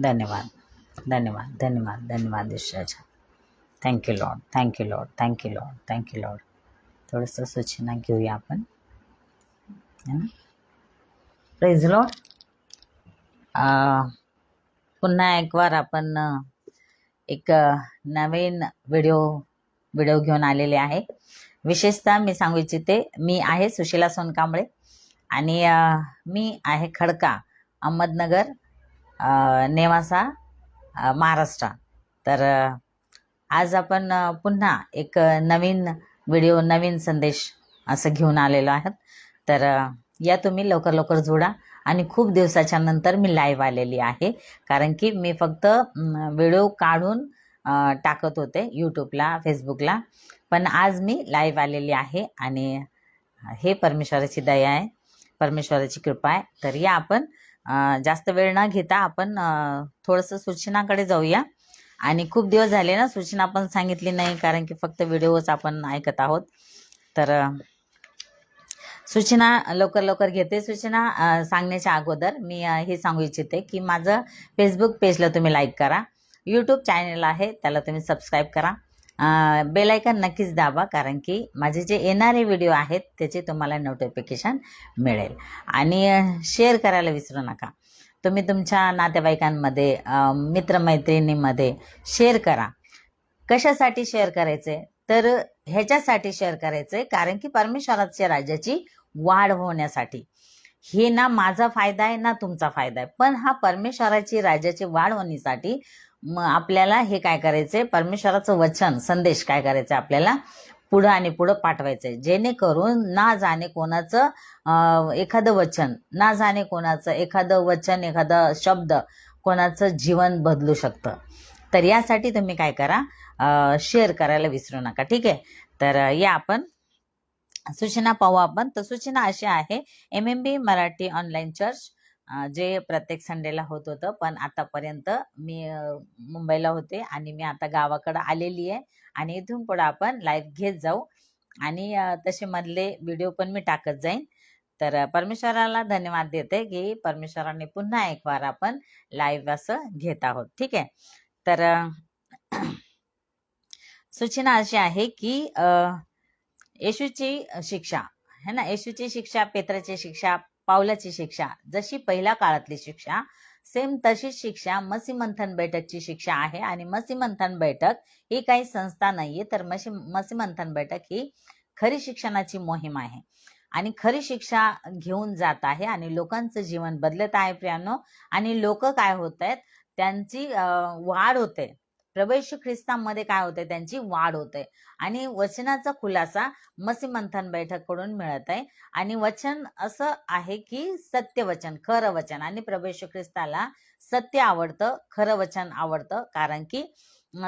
धन्यवाद धन्यवाद धन्यवाद धन्यवाद ईश्वराच्या. Thank you lord, thank you lord, thank you lord, thank you lord. थोडंसं सूचना घेऊया आपण. Praise lord. पुन्हा एक वार आपण एक नवीन व्हिडिओ घेऊन आलेले आहे. विशेषतः मी सांगू इच्छिते, मी आहे सुशीला सोनकांबळे आणि मी आहे खडका, अहमदनगर, नेवासा, महाराष्ट्र. तर आज आपण पुन्हा एक नवीन व्हिडिओ, नवीन संदेश असं घेऊन आलेलो आहात. तर या तुम्ही लवकर लवकर जोडा. आणि खूप दिवसाच्या नंतर मी लाईव्ह आलेली आहे, कारण की मी फक्त व्हिडिओ काढून टाकत होते यूट्यूबला, फेसबुकला. पण आज मी लाईव्ह आलेली आहे आणि हे परमेश्वराची दया आहे, परमेश्वराची कृपा आहे. तर या आपण जास्त वेळ न घेता आपण थोडंसं सूचनाकडे जाऊया. आणि खूप दिवस झाले ना सूचना आपण सांगितली नाही, कारण की फक्त व्हिडिओच आपण ऐकत आहोत. तर सूचना लवकर लवकर घेते. सूचना सांगण्याच्या अगोदर मी हे सांगू इच्छिते की माझं फेसबुक पेजला तुम्ही लाईक करा, यूट्यूब चॅनल आहे त्याला तुम्ही सबस्क्राईब करा, बेल आयकॉन नक्कीच दाबा, कारण की माझे जे येणारे व्हिडिओ आहेत त्याचे तुम्हाला नोटिफिकेशन मिळेल. आणि शेअर करायला विसरू नका. तुम्ही तुमच्या नातेवाईकांमध्ये, मित्रमैत्रिणींमध्ये शेअर करा. कशासाठी शेअर करायचे? तर ह्याच्यासाठी शेअर करायचंय कारण की परमेश्वराच्या राज्याची वाढ होण्यासाठी. हे ना माझा फायदा आहे ना तुमचा फायदा आहे, पण हा परमेश्वराची राज्याची वाढ होण्यासाठी आपल्याला हे काय करायचंय, परमेश्वराचं वचन, संदेश काय करायचं आपल्याला पुढं आणि पुढं पाठवायचंय, जेणेकरून ना जाणे कोणाचं एखादं वचन, ना जाणे कोणाचं एखादं वचन, एखादा शब्द कोणाचं जीवन बदलू शकतं. तर यासाठी तुम्ही काय करा, शेअर करायला विसरू नका. ठीक आहे. तर या आपण सूचना पाहू आपण. तर सूचना अशी आहे, MMB मराठी ऑनलाईन चर्च जे प्रत्येक संडेला होत होतं, पण आतापर्यंत मी मुंबईला होते आणि मी आता गावाकडे आलेली आहे आणि इथून पुढे आपण लाईव्ह घेत जाऊ आणि तसे मधले व्हिडिओ पण मी टाकत जाईन. तर परमेश्वराला धन्यवाद देते की परमेश्वराने पुन्हा एक वार आपण लाईव्ह असं घेत आहोत. ठीक आहे. तर सूचना अशी आहे की येशूची शिक्षा है ना, येशूची शिक्षा, पेत्राची शिक्षा, पावलाची शिक्षा, जशी पहिल्या काळातली शिक्षा सेम तशीच शिक्षा मसी मंथन बैठकची शिक्षा आहे. आणि मसी मंथन बैठक ही काही संस्था नाहीये, तर मसी मंथन बैठक ही खरी शिक्षणाची मोहीम आहे आणि खरी शिक्षा घेऊन जात आहे आणि लोकांचं जीवन बदलत आहे प्रियानो. आणि लोक काय होत आहेत, त्यांची वाढ होते, प्रभू येशू ख्रिस्तामध्ये काय होते, त्यांची वाढ होते. आणि वचनाचा खुलासा मसी मंथन बैठक कडून मिळत आहे. आणि वचन असं आहे की सत्य वचन, खरं वचन, आणि प्रभू येशू ख्रिस्ताला सत्य आवडतं, खरं वचन आवडतं, कारण की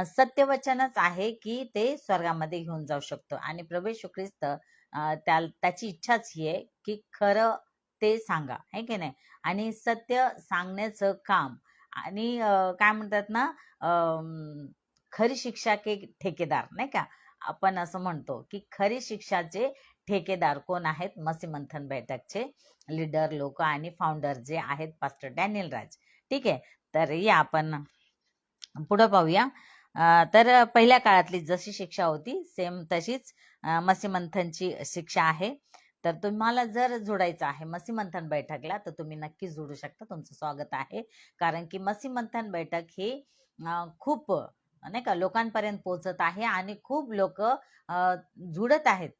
सत्य वचनच आहे की ते स्वर्गामध्ये घेऊन जाऊ शकतो. आणि प्रभू येशू ख्रिस्त त्याची इच्छाच ही आहे की खरं ते सांगा, है की नाही. आणि सत्य सांगण्याचं काम आणि काय म्हणतात ना, खरी शिक्षा के ठेकेदार, नाही का, आपण असं म्हणतो की खरी शिक्षाचे ठेकेदार कोण आहेत, मसी मंथन बैठकचे लीडर लोक आणि फाउंडर जे आहेत पास्टर डॅनियल राज. ठीक आहे. तर या आपण पुढे पाहूया. तर पहिल्या काळातली जशी शिक्षा होती सेम तशीच मसी मंथनची शिक्षा आहे. तर तुम्हाला जर जोडायचं आहे मसी मंथन बैठकला तर तुम्ही नक्की जोडू शकता. तुमचं स्वागत आहे, कारण की मसी मंथन बैठक ही खूप नाही का लोकांपर्यंत पोहोचत आहे आणि खूप लोक जुडत आहेत.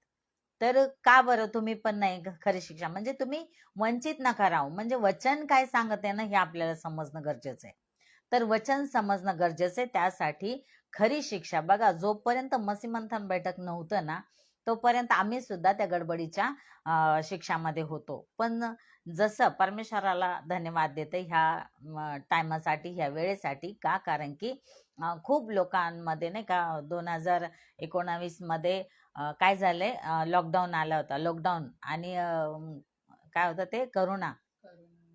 तर का बरं तुम्ही पण नाही खरी शिक्षा, म्हणजे तुम्ही वंचित नका राहू. म्हणजे वचन काय सांगत आहे ना हे आपल्याला समजणं गरजेचं आहे. तर वचन समजणं गरजेचं आहे. त्यासाठी खरी शिक्षा बघा, जोपर्यंत मसी मंथन बैठक नव्हतं ना तोपर्यंत आम्ही सुद्धा त्या गडबडीच्या शिक्षामध्ये होतो. पण जसं परमेश्वराला धन्यवाद देते ह्या टायमासाठी, ह्या वेळेसाठी. का? कारण की खूप लोकांमध्ये नाही का 2019 मध्ये काय झालंय, लॉकडाऊन आला होता, लॉकडाऊन आणि काय होतं ते करोना.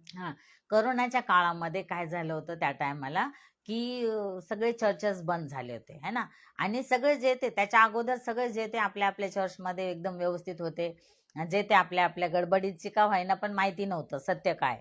हा, करोनाच्या काळामध्ये काय झालं होतं त्या टायमाला की सगळे चर्चेस बंद झाले होते, है ना. आणि सगळे जे ते त्याच्या अगोदर सगळे जे ते आपल्या आपल्या चर्चमध्ये एकदम व्यवस्थित होते, जे ते आपल्या आपल्या गडबडीची का व्हायना पण माहिती नव्हतं सत्य काय,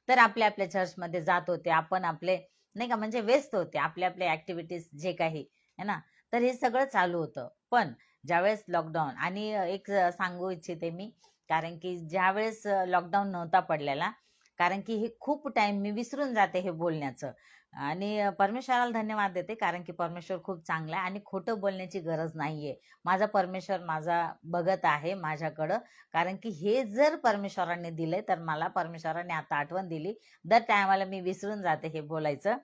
तर आपल्या आपल्या चर्चमध्ये जात होते. आपण आपले नाही का, म्हणजे व्यस्त होते आपल्या आपल्या ऍक्टिव्हिटीज जे काही आहे ना. तर हे सगळं चालू होतं. पण ज्यावेळेस लॉकडाऊन, आणि एक सांगू इच्छिते मी, कारण की ज्यावेळेस लॉकडाऊन नव्हता पडलेला, कारण की हे खूप टाइम मी विसरून जाते हे बोलण्याचं, आणि परमेश्वराला धन्यवाद देते, कारण की परमेश्वर खूप चांगला आहे आणि खोटं बोलण्याची गरज नाहीये. माझा परमेश्वर माझा बघत आहे माझ्याकडं, कारण की हे जर परमेश्वराने दिलंय तर मला परमेश्वराने आता आठवण दिली. दर टायमाला मी विसरून जाते हे बोलायचं,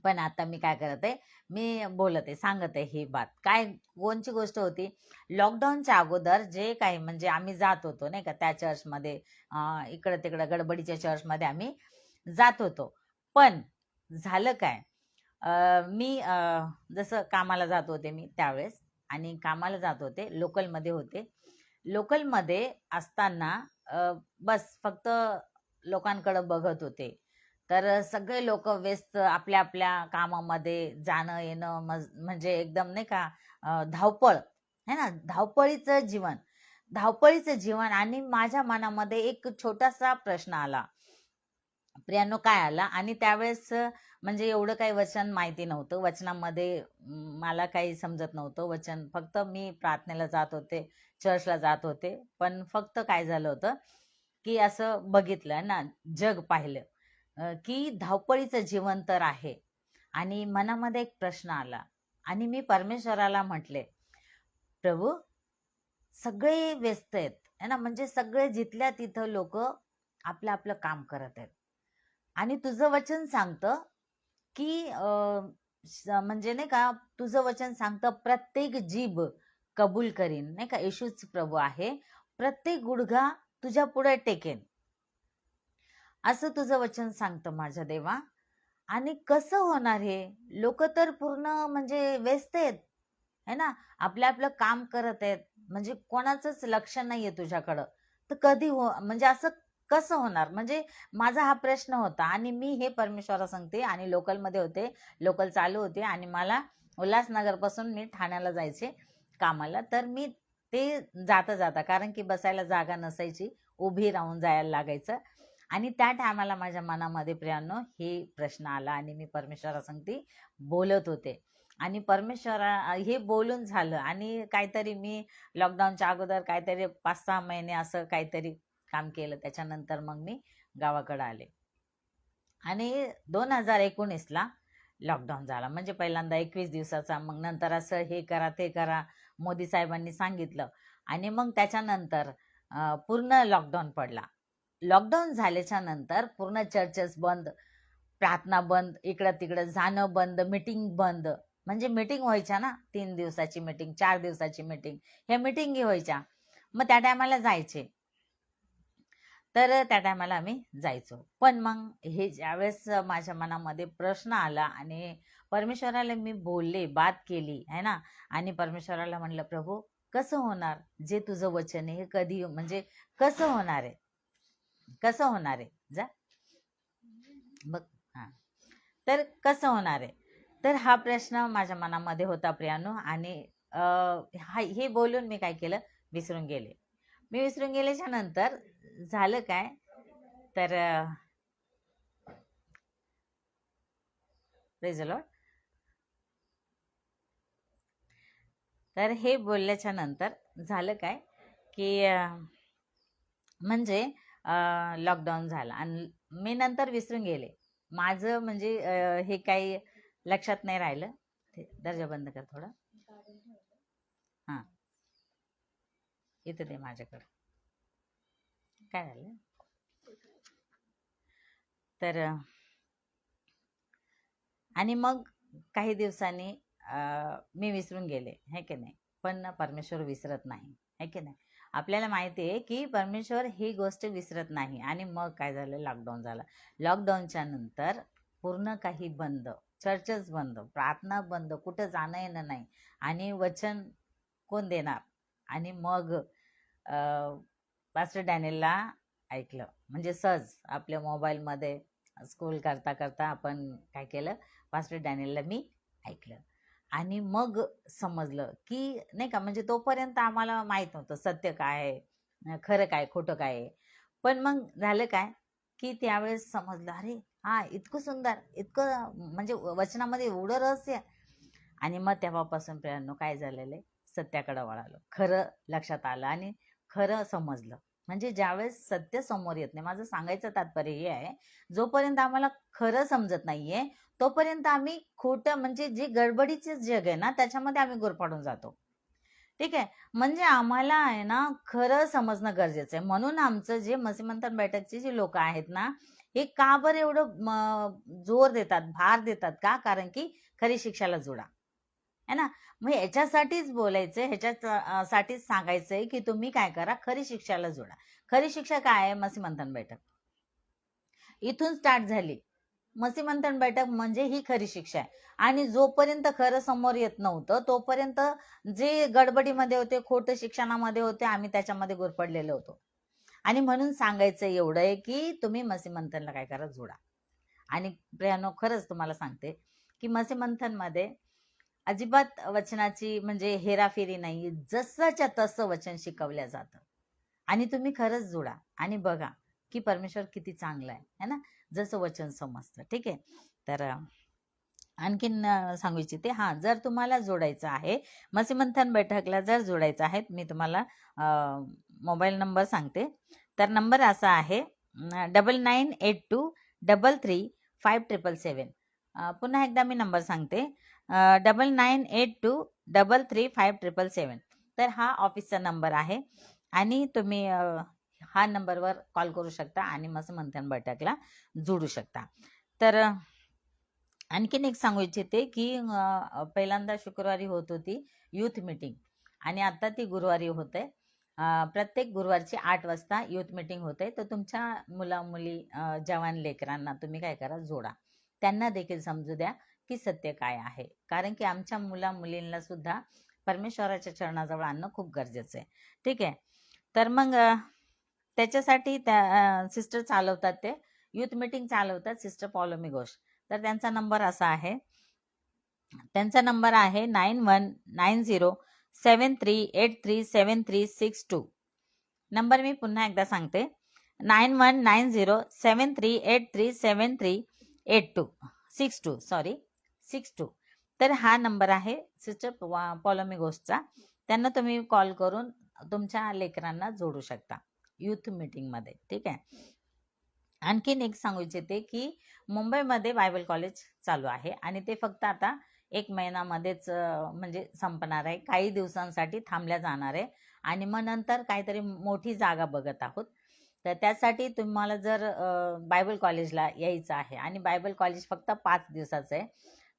पण आता मी काय करत आहे, मी बोलत आहे, सांगत आहे ही बात. काय कोणची गोष्ट होती, लॉकडाऊनच्या अगोदर जे काही म्हणजे आम्ही जात होतो नाही का त्या चर्चमध्ये, इकडं तिकडं गडबडीच्या चर्चमध्ये आम्ही जात होतो. पण झालं काय, मी जसं कामाला जात होते मी त्यावेळेस, आणि कामाला जात होते, लोकलमध्ये होते. लोकलमध्ये असताना बस फक्त लोकांकडे बघत होते. तर सगळे लोक व्यस्त आपल्या आपल्या कामामध्ये, जाणं येणं, म्हणजे एकदम नाही का, धावपळ है ना, धावपळीचं जीवन. आणि माझ्या मनामध्ये एक छोटासा प्रश्न आला, प्रियानो काय आला. आणि त्यावेळेस म्हणजे एवढं काही वचन माहिती नव्हतं, वचनामध्ये मला काही समजत नव्हतं वचन. फक्त मी प्रार्थनेला जात होते, चर्चला जात होते, पण फक्त काय झालं होतं की असं बघितलं ना, जग पाहिलं, की धावपळीचं जीवन तर आहे. आणि मनामध्ये एक प्रश्न आला, आणि मी परमेश्वराला म्हटले, प्रभू, सगळे व्यस्त आहेत है ना, म्हणजे सगळे जिथल्या तिथं लोक आपलं आपलं काम करत आहेत, आणि तुझं वचन सांगतं की म्हणजे नाही का, तुझं वचन सांगतं प्रत्येक जीभ कबूल करीन, नाही का, येशूच प्रभू आहे, प्रत्येक गुडघा तुझ्या पुढे टेकेन, असं तुझं वचन सांगतं माझ्या देवा. आणि कसं होणार हे, लोक तर पूर्ण म्हणजे व्यस्त आहेत है ना, आपलं आपलं काम करत आहेत, म्हणजे कोणाचंच लक्ष नाहीये तुझ्याकडं. तर कधी हो, म्हणजे असं कसं होणार, म्हणजे माझा हा प्रश्न होता. आणि मी हे परमेश्वरा सांगते, आणि लोकलमध्ये होते, लोकल चालू होते, आणि मला उल्हासनगर पासून मी ठाण्याला जायचे कामाला. तर मी ते जाता जाता, कारण की बसायला जागा नसायची, उभी राहून जायला लागायचं. आणि त्या टायमाला माझ्या मनामध्ये प्रियांनो हे प्रश्न आला, आणि मी परमेश्वरा सांगते बोलत होते. आणि परमेश्वरा हे बोलून झालं, आणि काहीतरी मी लॉकडाऊनच्या अगोदर काहीतरी 5-6 महिने असं काहीतरी काम केलं. त्याच्यानंतर मग मी गावाकडे आले, आणि 2019ला लॉकडाऊन झाला. म्हणजे पहिल्यांदा 21 दिवसाचा, मग नंतर असं हे करा ते करा मोदी साहेबांनी सांगितलं, आणि मग त्याच्यानंतर पूर्ण लॉकडाऊन पडला. लॉकडाऊन झाल्याच्या नंतर पूर्ण चर्चेस बंद, प्रार्थना बंद, इकडं तिकडं जाणं बंद, मीटिंग बंद. म्हणजे मीटिंग व्हायच्या ना, 3 दिवसाची मीटिंग, 4 दिवसाची मीटिंग, ह्या मीटिंगी व्हायच्या. मग त्या टायमाला जायचे, तर त्या टायमाला आम्ही जायचो. पण मग हे ज्यावेळेस माझ्या मनामध्ये प्रश्न आला, आणि परमेश्वराला मी बोलले, बात केली है ना, आणि परमेश्वराला म्हणलं, प्रभू, कसं होणार, जे तुझं वचन आहे हे कधी, म्हणजे कसं होणार आहे, कसं होणार आहे, जा बघ, हा, तर कसं होणार आहे. तर हा प्रश्न माझ्या मनामध्ये होता प्रियानो. आणि हे बोलून मी काय केलं, विसरून गेले. मी विसरून गेल्याच्या नंतर झालं काय, तर प्रेज द लॉर्ड. तर हे बोलल्याच्या नंतर झालं काय, की म्हणजे लॉकडाऊन झाला, आणि मी नंतर विसरून गेले. माझं म्हणजे हे काही लक्षात नाही राहिलं. दर्जा बंद कर थोडं, हां, इथं दे माझ्याकडे. काय झालं, तर आणि मग काही दिवसांनी मी विसरून गेले, है की नाही. पण परमेश्वर विसरत नाही, है की नाही. आपल्याला माहिती आहे की परमेश्वर ही गोष्ट विसरत नाही. आणि मग काय झालं, लॉकडाऊन झाला. लॉकडाऊनच्या नंतर पूर्ण काही बंद, चर्चेस बंद, प्रार्थना बंद, कुठं जाणं येणं नाही, आणि वचन कोण देणार. आणि मग पास्टर डॅनियलला ऐकलं, म्हणजे सहज आपल्या मोबाईलमध्ये स्क्रोल करता करता आपण काय केलं, पास्टर डॅनियलला मी ऐकलं. आणि मग समजलं की नाही का, म्हणजे तोपर्यंत आम्हाला माहित नव्हतं सत्य काय आहे, खरं काय, खोटं काय आहे. पण मग झालं काय, की त्यावेळेस समजलं, अरे हा, इतकं सुंदर, इतकं म्हणजे वचनामध्ये एवढं रहस्य. आणि मग तेव्हापासून प्रियांनो काय झालेलं आहे, सत्याकडे वळालो, खरं लक्षात आलं आणि खरं समजलं. म्हणजे ज्यावेळेस सत्य समोर येत नाही, माझं सांगायचं तात्पर्य हे आहे, जोपर्यंत आम्हाला खरं समजत नाहीये तोपर्यंत आम्ही खोटं म्हणजे जे गडबडीचे जग आहे ना त्याच्यामध्ये आम्ही गुरफाडून जातो. ठीक आहे. म्हणजे आम्हाला आहे ना खरं समजणं गरजेचं आहे. म्हणून आमचं जे मसीमंथन बैठकची जी लोक आहेत ना, हे का बरं एवढं जोर देतात, भार देतात का? कारण की खरी शिक्षाला जोडा. है ना? मग ह्याच्यासाठीच बोलायचंय, साठीच सांगायचंय की तुम्ही काय करा, खरी शिक्षाला जोडा. खरी शिक्षा काय आहे? मसीमंथन बैठक. इथून स्टार्ट झाली. मसीमंथन बैठक म्हणजे ही खरी शिक्षा आहे. आणि जोपर्यंत खरं समोर येत नव्हतं तोपर्यंत जे गडबडीमध्ये होते, खोटं शिक्षणामध्ये होते, आम्ही त्याच्यामध्ये गुरफडलेलो होतो. आणि म्हणून सांगायचं एवढं आहे की तुम्ही मसीमंथनला काय करा, जोडा. आणि प्रियानो खरंच तुम्हाला सांगते की मसीमंथनमध्ये अजिबात वचनाची म्हणजे हेराफेरी नाही. जसंच्या तसं वचन शिकवल्या जातं. आणि तुम्ही खरंच जोडा आणि बघा की परमेश्वर किती चांगला आहे, है ना? जसं वचन समजतं. ठीक आहे. तर आणखीन सांगू इच्छिते, हा, जर तुम्हाला जोडायचं आहे मसीमंथन बैठकला, जर जोडायचं आहे, मी तुम्हाला मोबाईल नंबर सांगते. तर नंबर असा आहे 9982335777. पुन्हा एकदा मी नंबर सांगते 9982335777. तर हा ऑफिसचा नंबर आहे आणि तुम्ही हा नंबरवर कॉल करू शकता आणि मसीमंथन बैठकला जोडू शकता. तर आणखीन एक सांगू इच्छिते की पहिल्यांदा शुक्रवारी होत होती युथ मीटिंग आणि आता ती गुरुवारी होते. प्रत्येक गुरुवारची 8 वाजता युथ मीटिंग होते. तर तुमच्या मुला मुली जवान लेकरांना तुम्ही काय करा, जोडा. त्यांना देखील समजू द्या की सत्य काय आहे. कारण की आमच्या मुला मुलींना सुद्धा परमेश्वराच्या चरणाजवळ आणणं खूप गरजेचं आहे. ठीक आहे. तर मग त्याच्यासाठी त्या सिस्टर चालवतात, ते युथ मीटिंग चालवतात, सिस्टर पॉलोमी घोष. तर त्यांचा नंबर असा आहे, 919073837362. नंबर मी पुन्हा एकदा सांगते, 919073837382 62. तर हा नंबर आहे सिस्टर पॉलोमी घोषचा. त्यांना तुम्ही कॉल करून तुमच्या लेकरांना जोडू शकता युथ मीटिंगमध्ये. ठीक आहे. आणखीन एक सांगू इच्छिते की मुंबईमध्ये बायबल कॉलेज चालू आहे आणि ते फक्त आता 1 महिन्यामध्येच म्हणजे संपणार आहे. काही दिवसांसाठी थांबल्या जाणार आहे आणि मग नंतर काहीतरी मोठी जागा बघत आहोत. तर त्यासाठी तुम्हाला जर बायबल कॉलेजला यायचं आहे आणि बायबल कॉलेज फक्त 5 दिवसाचं आहे,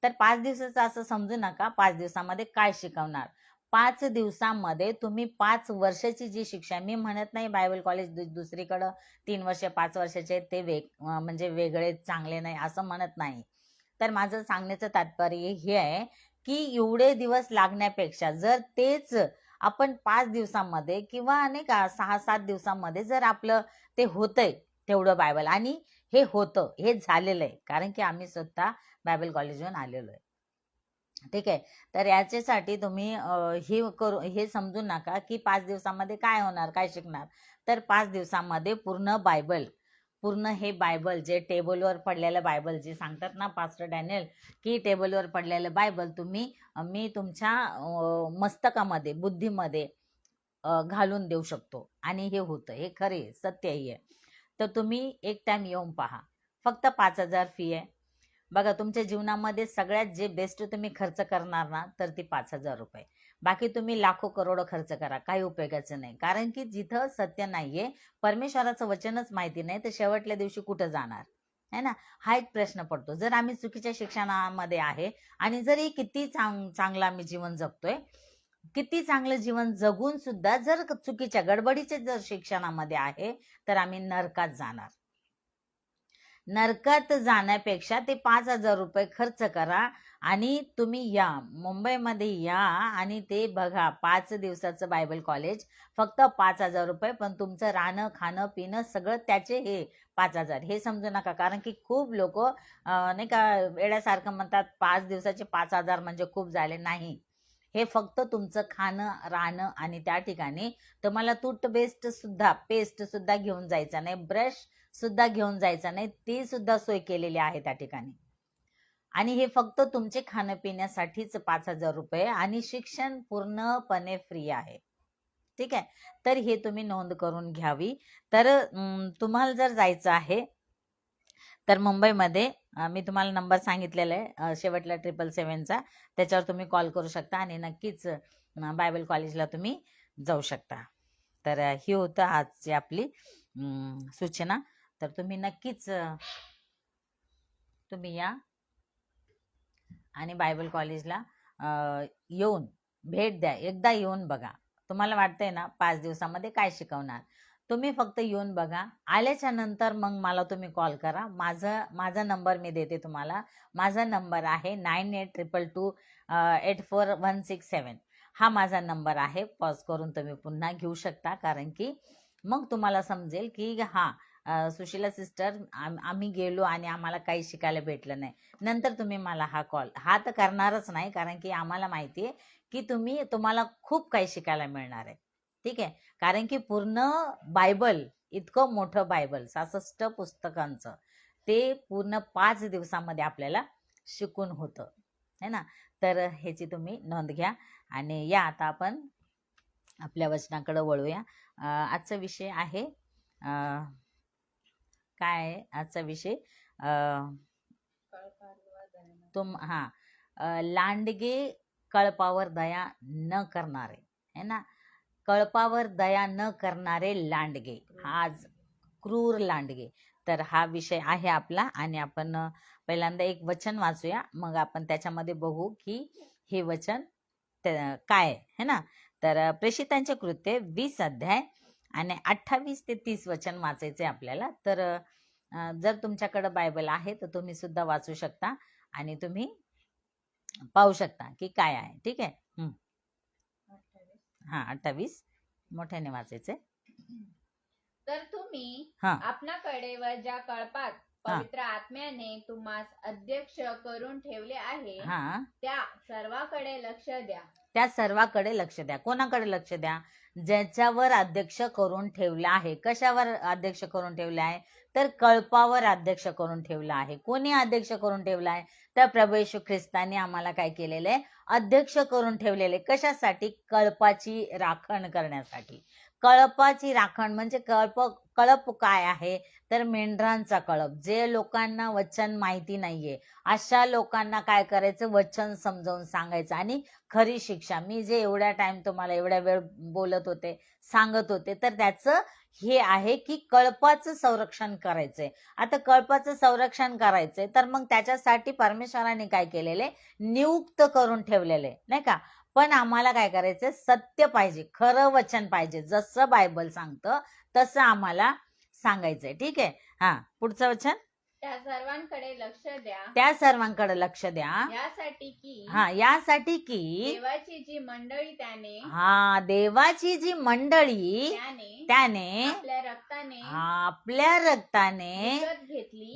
तर 5 दिवसाचं असं समजू नका 5 दिवसामध्ये काय शिकवणार. 5 दिवसामध्ये तुम्ही 5 वर्षाची जी शिक्षा, मी म्हणत नाही बायबल कॉलेज दुसरीकडं 3 वर्ष 5 वर्षाचे ते म्हणजे वेगळे चांगले नाही असं म्हणत नाही. तर माझं सांगण्याचं तात्पर्य हे आहे की एवढे दिवस लागण्यापेक्षा जर तेच आपण 5 दिवसामध्ये किंवा नाही का 6-7 दिवसामध्ये जर आपलं ते होतंय तेवढं बायबल, आणि हे होतं, हे झालेलं आहे, कारण की आम्ही स्वतः बायबल कॉलेजवरून आलेलो आहे. ठीक आहे. तर याच्यासाठी तुम्ही हे समजू नका की 5 दिवसामध्ये काय होणार, काय शिकणार. तर 5 दिवसामध्ये पूर्ण हे बायबल, जे टेबलवर पडलेलं बायबल, जे सांगतात ना पास्टर डॅनियल की टेबलवर पडलेलं बायबल मी तुमच्या मस्तकामध्ये, बुद्धीमध्ये घालून देऊ शकतो आणि हे होतं, हे खरे सत्यही आहे. तर तुम्ही एक टाइम येऊन पहा. फक्त 5,000 फी आहे. बघा, तुमच्या जीवनामध्ये सगळ्यात जे बेस्ट तुम्ही खर्च करणार ना, तर ती 5,000 रुपये. बाकी तुम्ही लाखो करोडो खर्च करा, काही उपयोगाचं नाही. कारण की जिथं सत्य नाहीये, परमेश्वराचं वचनच माहिती नाही, तर शेवटल्या दिवशी कुठं जाणार, है ना? हा एक प्रश्न पडतो. जर आम्ही चुकीच्या शिक्षणामध्ये आहे आणि जरी किती चांगलं आम्ही जीवन जगतोय, किती चांगलं जीवन जगून सुद्धा जर चुकीच्या गडबडीच्या जर शिक्षणामध्ये आहे, तर आम्ही नरकात जाणार. नरकात जाण्यापेक्षा ते 5,000 रुपये खर्च करा आणि तुम्ही या, मुंबईमध्ये या आणि ते बघा. 5 दिवसाचं बायबल कॉलेज, फक्त 5,000 रुपये, पण तुमचं राहणं, खाणं, पिणं सगळं त्याचे हे 5,000. हे समजू नका, कारण की खूप लोक नाही का वेड्यासारखं म्हणतात 5 दिवसाचे 5,000 म्हणजे खूप झाले. नाही, हे फक्त तुमचं खाणं, राहणं आणि त्या ठिकाणी तुम्हाला पेस्ट सुद्धा घेऊन जायचा नाही, ब्रश सुद्धा घेऊन जायचा नाही, ती सुद्धा सोय केलेली आहे त्या ठिकाणी. आणि हे फक्त तुमचे खाण्यापिण्यासाठीच 5,000 रुपये आणि शिक्षण पूर्णपणे फ्री आहे. ठीक आहे, तर हे तुम्ही नोंद करून घ्यावी. तर तुम्हाला जर जायचं आहे तर मुंबईमध्ये मी तुम्हाला नंबर सांगितलेला आहे शेवटला 777चा, त्याच्यावर तुम्ही कॉल करू शकता आणि नक्कीच बायबल कॉलेजला तुम्ही जाऊ शकता. तर ही होतं आजची आपली सूचना. तर तुम्ही नक्कीच तुम्ही या आणि बायबल कॉलेजला येऊन भेट द्या. एकदा येऊन बघा. तुम्हाला वाटतंय ना 5 दिवसामध्ये काय शिकवणार, तुम्ही फक्त येऊन बघा. आल्याच्या नंतर मग मला तुम्ही कॉल करा. माझा नंबर मी देते तुम्हाला. माझा नंबर आहे 9822284167. हा माझा नंबर आहे. पॉज करून तुम्ही पुन्हा घेऊ शकता, कारण की मग तुम्हाला समजेल की सुशीला सिस्टर आम्ही गेलो आणि आम्हाला काही शिकायला भेटलं नाही. नंतर तुम्ही मला हा तर करणारच नाही, कारण की आम्हाला माहिती आहे की तुम्हाला खूप काही शिकायला मिळणार आहे. ठीक आहे, कारण की पूर्ण बायबल, इतकं मोठं बायबल 66 पुस्तकांचं, ते पूर्ण 5 दिवसामध्ये आपल्याला शिकून होतं, है ना. तर ह्याची तुम्ही नोंद घ्या आणि या आता आपण आपल्या वचनाकडे वळूया. आजचा विषय आहे काय आजचा विषय लांडगे कळपावर दया न करणारे, है ना. कळपावर दया न करणारे लांडगे, आज क्रूर लांडगे. तर हा विषय आहे आपला आणि आपण पहिल्यांदा एक वचन वाचूया, मग आपण त्याच्यामध्ये बघू की हे वचन काय है ना. तर प्रेषितांचे कृत्य 20 अध्याय आणि 28 ते 30 वचन वाचायचे आपल्याला. तर जर तुमच्याकडे बायबल आहे तर तुम्ही सुद्धा वाचू शकता आणि तुम्ही पाहू शकता की काय आहे. ठीक आहे. 28 मोठ्याने वाचायचे. तर तुम्ही आपणाकडे व ज्या कळपात पवित्र आत्म्याने तुम्हास अध्यक्ष करून ठेवले आहे त्या सर्वाकडे लक्ष द्या. त्या सर्वाकडे लक्ष द्या. कोणाकडे लक्ष द्या? ज्याच्यावर अध्यक्ष करून ठेवला आहे. कशावर अध्यक्ष करून ठेवला आहे? तर कळपावर अध्यक्ष करून ठेवला आहे. कोणी अध्यक्ष करून ठेवला आहे? तर प्रभू येशू ख्रिस्ताने आम्हाला काय केलेलं आहे? अध्यक्ष करून ठेवलेले. कशासाठी? कळपाची राखण करण्यासाठी. कळपाची राखण म्हणजे कळप काय आहे? तर मेंढरांचा कळप. जे लोकांना वचन माहिती नाहीये अशा लोकांना काय करायचं? वचन समजावून सांगायचं आणि खरी शिक्षा. मी जे एवढ्या टाइम तुम्हाला एवढ्या वेळ बोलत होते, सांगत होते, तर त्याचं हे आहे की कळपाचं संरक्षण करायचंय. आता कळपाचं संरक्षण करायचंय तर मग त्याच्यासाठी परमेश्वराने काय केलेले? नियुक्त करून ठेवलेले, नाही का. पण आम्हाला काय करायचंय? सत्य पाहिजे, खरं वचन पाहिजे. जसं बायबल सांगतं तसं आम्हाला सांगायचंय. ठीक आहे. पुढचं वचन. त्या सर्वांकडे लक्ष द्या. त्या सर्वांकडे लक्ष द्या. यासाठी की देवाची जी मंडळी देवाची जी मंडळी त्याने आपल्या रक्ताने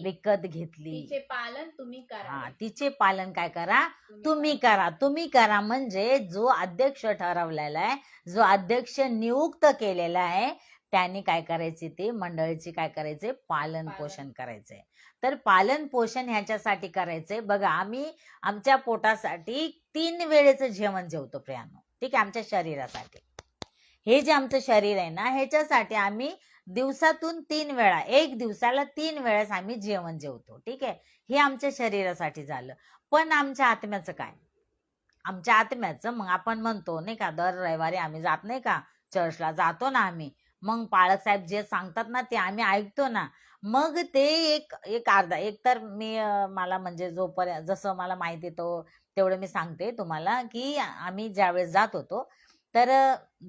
विकत घेतली. तिचे पालन तुम्ही करा. तिचे पालन काय करा? तुम्ही करा. तुम्ही करा म्हणजे जो अध्यक्ष ठरवलेला आहे, जो अध्यक्ष नियुक्त केलेला आहे, त्यांनी काय करायचे? ते मंडळीची काय करायचे? पालन पोषण करायचंय. तर पालन पोषण ह्याच्यासाठी करायचंय. बघा, आम्ही आमच्या पोटासाठी 3 वेळेचं जेवण जेवतो प्रियांनो. ठीक आहे, आमच्या शरीरासाठी. हे जे आमचं शरीर आहे ना, ह्याच्यासाठी आम्ही दिवसातून 3 वेळा, एक दिवसाला 3 वेळेस आम्ही जेवण जेवतो. ठीक आहे, हे आमच्या शरीरासाठी झालं. पण आमच्या आत्म्याचं काय? आमच्या आत्म्याचं मग आपण म्हणतो नाही का, दर रविवारी आम्ही जात नाही का चर्चला, जातो ना आम्ही. मग पाळक साहेब जे सांगतात ना ते आम्ही ऐकतो ना. मग ते एक अर्धा एक तर मला म्हणजे जोपर्यंत जसं मला माहिती तो तेवढं मी सांगते तुम्हाला की आम्ही ज्यावेळेस जात होतो तर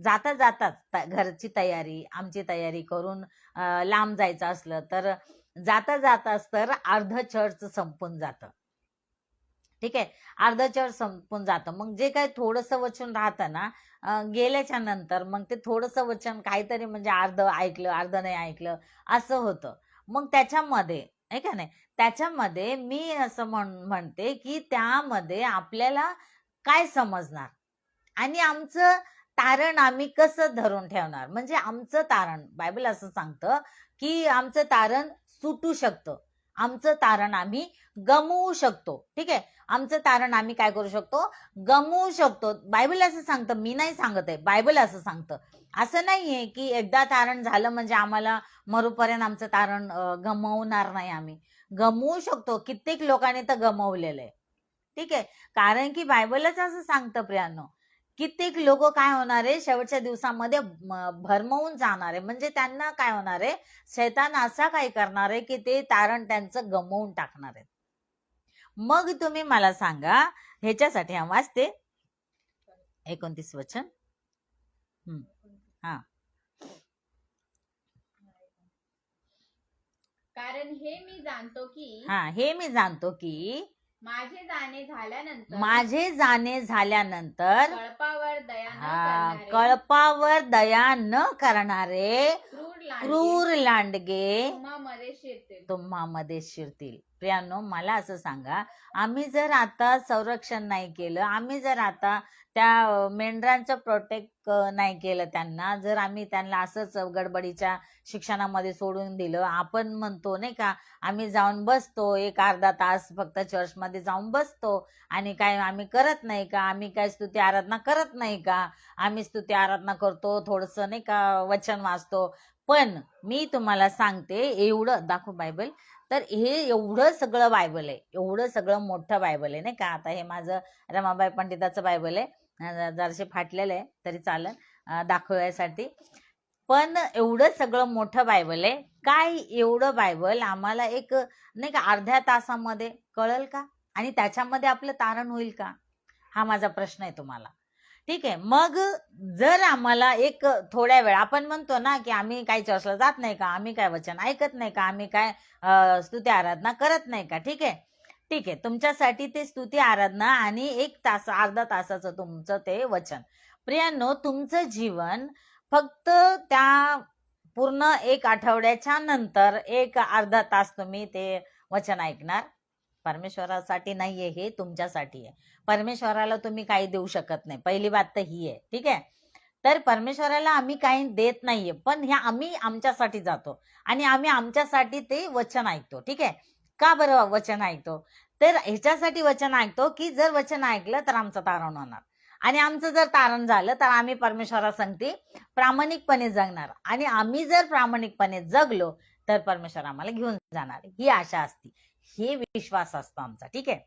जाताच घरची तयारी, आमची तयारी करून लांब जायचं असलं तर जाताच तर अर्ध चर्च संपून जातं. ठीक आहे, अर्ध चर्च संपून जातं. मग जे काही थोडंसं वचन राहतं ना गेल्याच्या नंतर मग ते थोडंसं वचन काहीतरी म्हणजे अर्ध ऐकलं अर्ध नाही ऐकलं असं होतं. मग त्याच्यामध्ये आहे का नाही, त्याच्यामध्ये मी असं म्हणते की त्यामध्ये आपल्याला काय समजणार आणि आमचं तारण आम्ही कसं धरून ठेवणार. म्हणजे आमचं तारण बायबल असं सांगतं की आमचं तारण सुटू शकतं, आमचं तारण आम्ही गमवू शकतो. ठीक आहे, आमचं तारण आम्ही काय करू शकतो, गमवू शकतो. बायबल असं सांगतं, मी नाही सांगत आहे, बायबल असं सांगतं. असं नाहीये की एकदा तारण झालं म्हणजे आम्हाला मरूपर्यंत आमचं तारण गमवणार नाही. आम्ही गमवू शकतो. कित्येक लोकांनी तर गमवलेलं आहे. ठीक आहे, कारण की बायबलच असं सांगतं प्रियांनो. कित्येक लोक काय होणार आहे, शेवटच्या दिवसामध्ये भरमवून जाणार आहे. म्हणजे त्यांना काय होणार आहे, शैतान असा काय करणार आहे की ते तारण त्यांचं गमवून टाकणार आहे. मग तुम्ही मला सांगा, ह्याच्यासाठी वाचते 29 वचन. हा, कारण हे मी जाणतो की हे मी जाणतो की माझे जाणे झाल्यानंतर कळपावर दया न करणारे क्रूर लांडगे तुम्हामध्ये शिरतील. प्रियांनो, मला असं सांगा, आम्ही जर आता संरक्षण नाही केलं, आम्ही जर आता त्या मेंढरांचं प्रोटेक्ट नाही केलं, त्यांना जर आम्ही त्यांना असंच गडबडीच्या शिक्षणामध्ये सोडून दिलं, आपण म्हणतो नाही का, आम्ही जाऊन बसतो एक अर्धा तास फक्त चर्चमध्ये जाऊन बसतो आणि काय आम्ही करत नाही का, आम्ही काय स्तुती आराधना करत नाही का, आम्ही स्तुती आराधना करतो, थोडंसं नाही का वचन वाचतो. पण मी तुम्हाला सांगते, एवढं दाखव बायबल, तर हे एवढं सगळं बायबल आहे, एवढं सगळं मोठं बायबल आहे नाही का. आता हे माझं रमाबाई पंडिताचं बायबल आहे, जराशे फाटलेलं आहे तरी चालेल दाखवायसाठी. पण एवढं सगळं मोठं बायबल आहे. काय एवढं बायबल आम्हाला एक नाही का अर्ध्या तासामध्ये कळेल का, आणि त्याच्यामध्ये आपलं तारण होईल का, हा माझा प्रश्न आहे तुम्हाला. ठीक आहे, मग जर आम्हाला एक थोड्या वेळ, आपण म्हणतो ना की आम्ही काही चर्चला जात नाही का, आम्ही काय वचन ऐकत नाही का, आम्ही काय स्तुती आराधना करत नाही का. ठीक आहे, ठीक आहे, तुमच्यासाठी ते स्तुती आराधना आणि एक तास अर्धा तासाचं तुमचं ते वचन. प्रियांनो, तुमचं जीवन फक्त त्या पूर्ण एक आठवड्याच्या नंतर एक अर्धा तास तुम्ही ते वचन ऐकणार. परमेश्वरासाठी नाहीये, हे तुमच्यासाठी आहे. परमेश्वराला तुम्ही काही देऊ शकत नाही, पहिली बात तर ही आहे. ठीक आहे, तर परमेश्वराला आम्ही काही देत नाहीये, पण ह्या आम्ही आमच्यासाठी जातो आणि आम्ही आमच्यासाठी ते वचन ऐकतो. ठीक आहे, का बरं वचन ऐकतो, तर ह्याच्यासाठी वचन ऐकतो की जर वचन ऐकलं तर आमचं तारण होणार, आणि आमचं जर तारण झालं तर आम्ही परमेश्वरासंगती प्रामाणिकपणे जगणार, आणि आम्ही जर प्रामाणिकपणे जगलो तर परमेश्वर आम्हाला घेऊन जाणार, ही आशा असते, हे विश्वास असतो आमचा. ठीक आहे,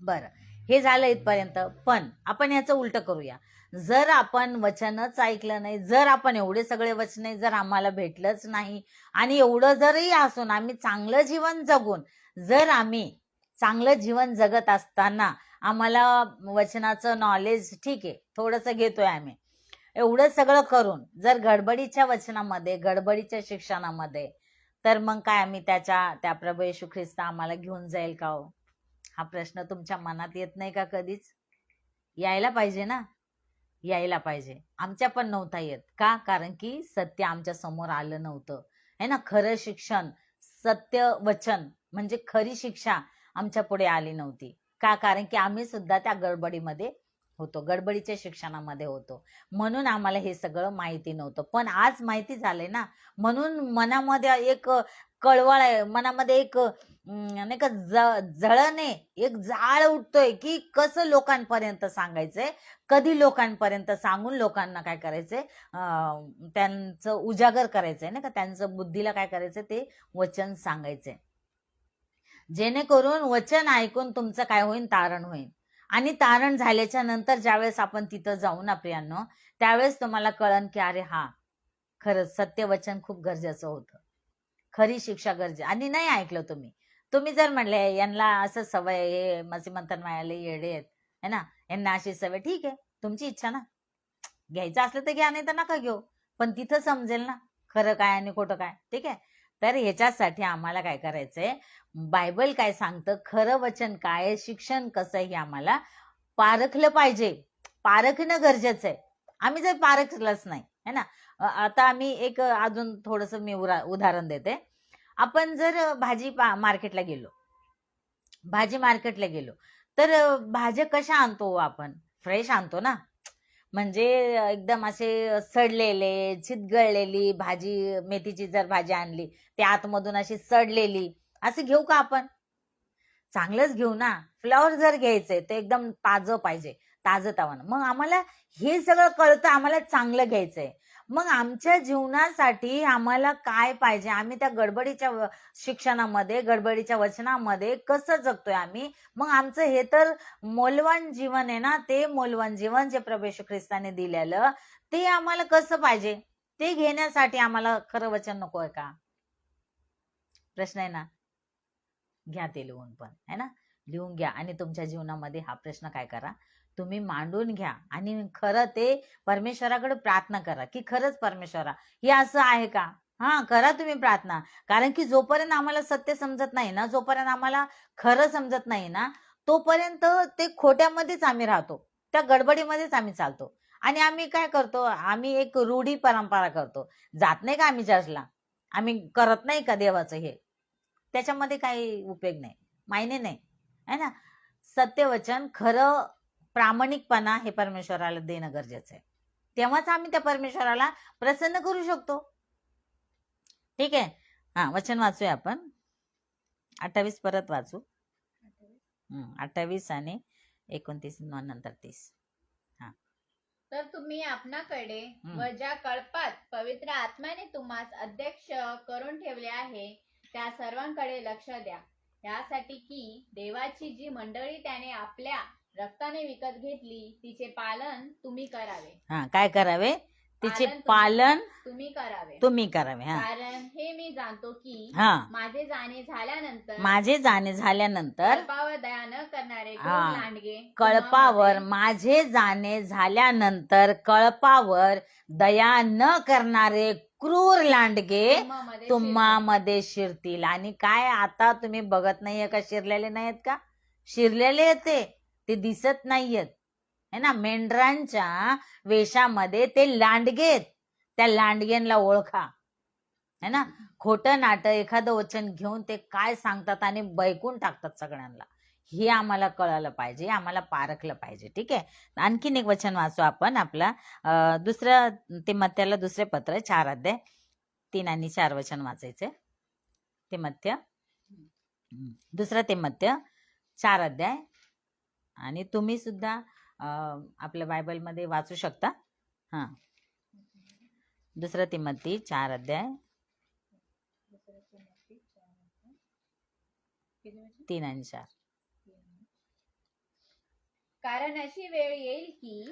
बरं, हे झालं इथपर्यंत. पण आपण याचं उलट करूया. जर आपण वचनच ऐकलं नाही, जर आपण एवढे सगळे वचन जर आम्हाला भेटलंच नाही, आणि एवढं जरी असून आम्ही चांगलं जीवन जगून, जर आम्ही चांगलं जीवन जगत असताना आम्हाला वचनाचं नॉलेज ठीक आहे थोडंसं घेतोय आम्ही, एवढं सगळं करून जर गडबडीच्या वचनामध्ये, गडबडीच्या शिक्षणामध्ये, तर मग काय आम्ही त्या प्रभू येशू ख्रिस्त आम्हाला घेऊन जाईल का हो, हा प्रश्न तुमच्या मनात येत नाही का कधीच? यायला पाहिजे ना, यायला पाहिजे. आमच्या पण नव्हता येत का, कारण की सत्य आमच्या समोर आलं नव्हतं है ना. खरं शिक्षण, सत्य वचन म्हणजे खरी शिक्षा आमच्या पुढे आली नव्हती का, कारण की आम्ही सुद्धा त्या गडबडीमध्ये होतो, गडबडीच्या शिक्षणामध्ये होतो, म्हणून आम्हाला हे सगळं माहिती नव्हतं. पण आज माहिती झालंय ना, म्हणून मनामध्ये एक कळवळ आहे, मनामध्ये एक नाही का जळणे, एक जाळ उठतोय की कसं लोकांपर्यंत सांगायचंय, कधी लोकांपर्यंत सांगून लोकांना काय करायचंय, त्यांचं उजागर करायचंय ना का, त्यांचं बुद्धीला काय करायचंय, ते वचन सांगायचंय, जेणेकरून वचन ऐकून तुमचं काय होईल, तारण होईल. आणि तारण झाल्याच्या नंतर ज्यावेळेस आपण तिथं जाऊ ना प्रियांनो, त्यावेळेस तुम्हाला कळन की अरे हा, खरंच सत्य वचन खूप गरजेचं होतं, खरी शिक्षा गरजे. आणि नाही ऐकलं तुम्ही जर म्हणले यांना असं सवय, हे मसी मंथन मिळाले येडे आहेत है ना, यांना अशी सवय, ठीक आहे, तुमची इच्छा ना, घ्यायचं असलं तर घ्या, नाही तर नका घेऊ, पण तिथं समजेल ना खरं काय आणि खोटं काय. ठीक आहे, तर ह्याच्यासाठी आम्हाला काय करायचंय, बायबल काय सांगतं, खरं वचन काय, शिक्षण कसं, हे आम्हाला पारखलं पाहिजे, पारखणं गरजेचं आहे. आम्ही जर पारखलंच नाही है ना, आता आम्ही एक अजून थोडस मी उदाहरण देते. आपण जर भाजी मार्केटला गेलो तर भाज्या कशा आणतो आपण, फ्रेश आणतो ना, म्हणजे एकदम असे सडलेले, चितगळलेली भाजी, मेथीची जर भाजी आणली ते आतमधून अशी सडलेली, असं घेऊ का आपण? चांगलंच घेऊ ना. फ्लॉवर जर घ्यायचंय ते एकदम ताजं पाहिजे, ताजं तावं. मग आम्हाला हे सगळं कळतं, आम्हाला चांगलं घ्यायचंय. मग आमच्या जीवनासाठी आम्हाला काय पाहिजे, आम्ही त्या गडबडीच्या शिक्षणामध्ये, गडबडीच्या वचनामध्ये कसं जगतोय आम्ही. मग आमचं हे तर मौल्यवान जीवन आहे ना, ते मौल्यवान जीवन जे प्रभू येशू ख्रिस्ताने दिलेलं, ते आम्हाला कसं पाहिजे, ते घेण्यासाठी आम्हाला खरं वचन नको आहे का? प्रश्न आहे ना. घ्या ते लिहून पण, है ना, लिहून घ्या आणि तुमच्या जीवनामध्ये हा प्रश्न काय करा, तुम्ही मांडून घ्या आणि खरं ते परमेश्वराकडे प्रार्थना करा की खरंच परमेश्वरा हे असं आहे का. हा, करा तुम्ही प्रार्थना. कारण की जोपर्यंत आम्हाला सत्य समजत नाही ना, जोपर्यंत आम्हाला खरं समजत नाही ना, तोपर्यंत ते खोट्यामध्येच आम्ही राहतो, त्या गडबडीमध्येच आम्ही चालतो. आणि आम्ही काय करतो, आम्ही एक रूढी परंपरा करतो. जात नाही का आम्ही चर्चला, आम्ही करत नाही का देवाचं हे, त्याच्यामध्ये काही उपयोग नाही, मायने नाही, है ना. सत्यवचन, खरं प्रामाणिकपणा हे परमेश्वराला देणं गरजेचं आहे. तेव्हाच आम्ही त्या परमेश्वराला प्रसन्न करू शकतो. ठीक आहे. हा, वचन वाचूया आपण. 28 परत वाचू. 28 आणि 29 नंतर 30. तर तुम्ही आपणाकडे व ज्या कळपात पवित्र आत्म्याने तुम्हास अध्यक्ष करून ठेवले आहे त्या सर्वांकडे लक्ष द्या, यासाठी की देवाची जी मंडळी त्याने आपल्या रक्ताने विकत घेतली तिचे पालन तुम्ही करावे. हा, काय करावे? तिचे पालन तुम्ही करावे. कारण हे मी जाणतो की माझे जाणे झाल्यानंतर कळपावर दया न करणारे लांडगे, कळपावर माझे जाणे झाल्यानंतर कळपावर दया न करणारे क्रूर लांडगे तुम्हामध्ये शिरतील. आणि काय आता तुम्ही बघत नाहीये का, शिरलेले नाहीत का? शिरलेले आहेत ते दिसत नाहीयेत, है ना. मेंढरांच्या वेशामध्ये ते लांडगे, त्या लांडग्यांना ओळखा, है ना. खोटं नाटक एखादं वचन घेऊन ते काय सांगतात आणि बैकून टाकतात सगळ्यांना, हे आम्हाला कळालं पाहिजे, आम्हाला पारखलं पाहिजे. ठीक आहे. आणखीन एक वचन वाचू आपण. आपला दुसरं ते मत्याला दुसरे पत्र 4 अध्याय 3 आणि 4 वचन वाचायचे. ते मत्य, दुसरं ते मत्य 4 अध्याय. आणि तुम्ही सुद्धा आपल्या बायबलमध्ये वाचू शकता. हा, दुसरं तिमोथी 4 अध्याय 3 आणि 4. कारण अशी वेळ येईल की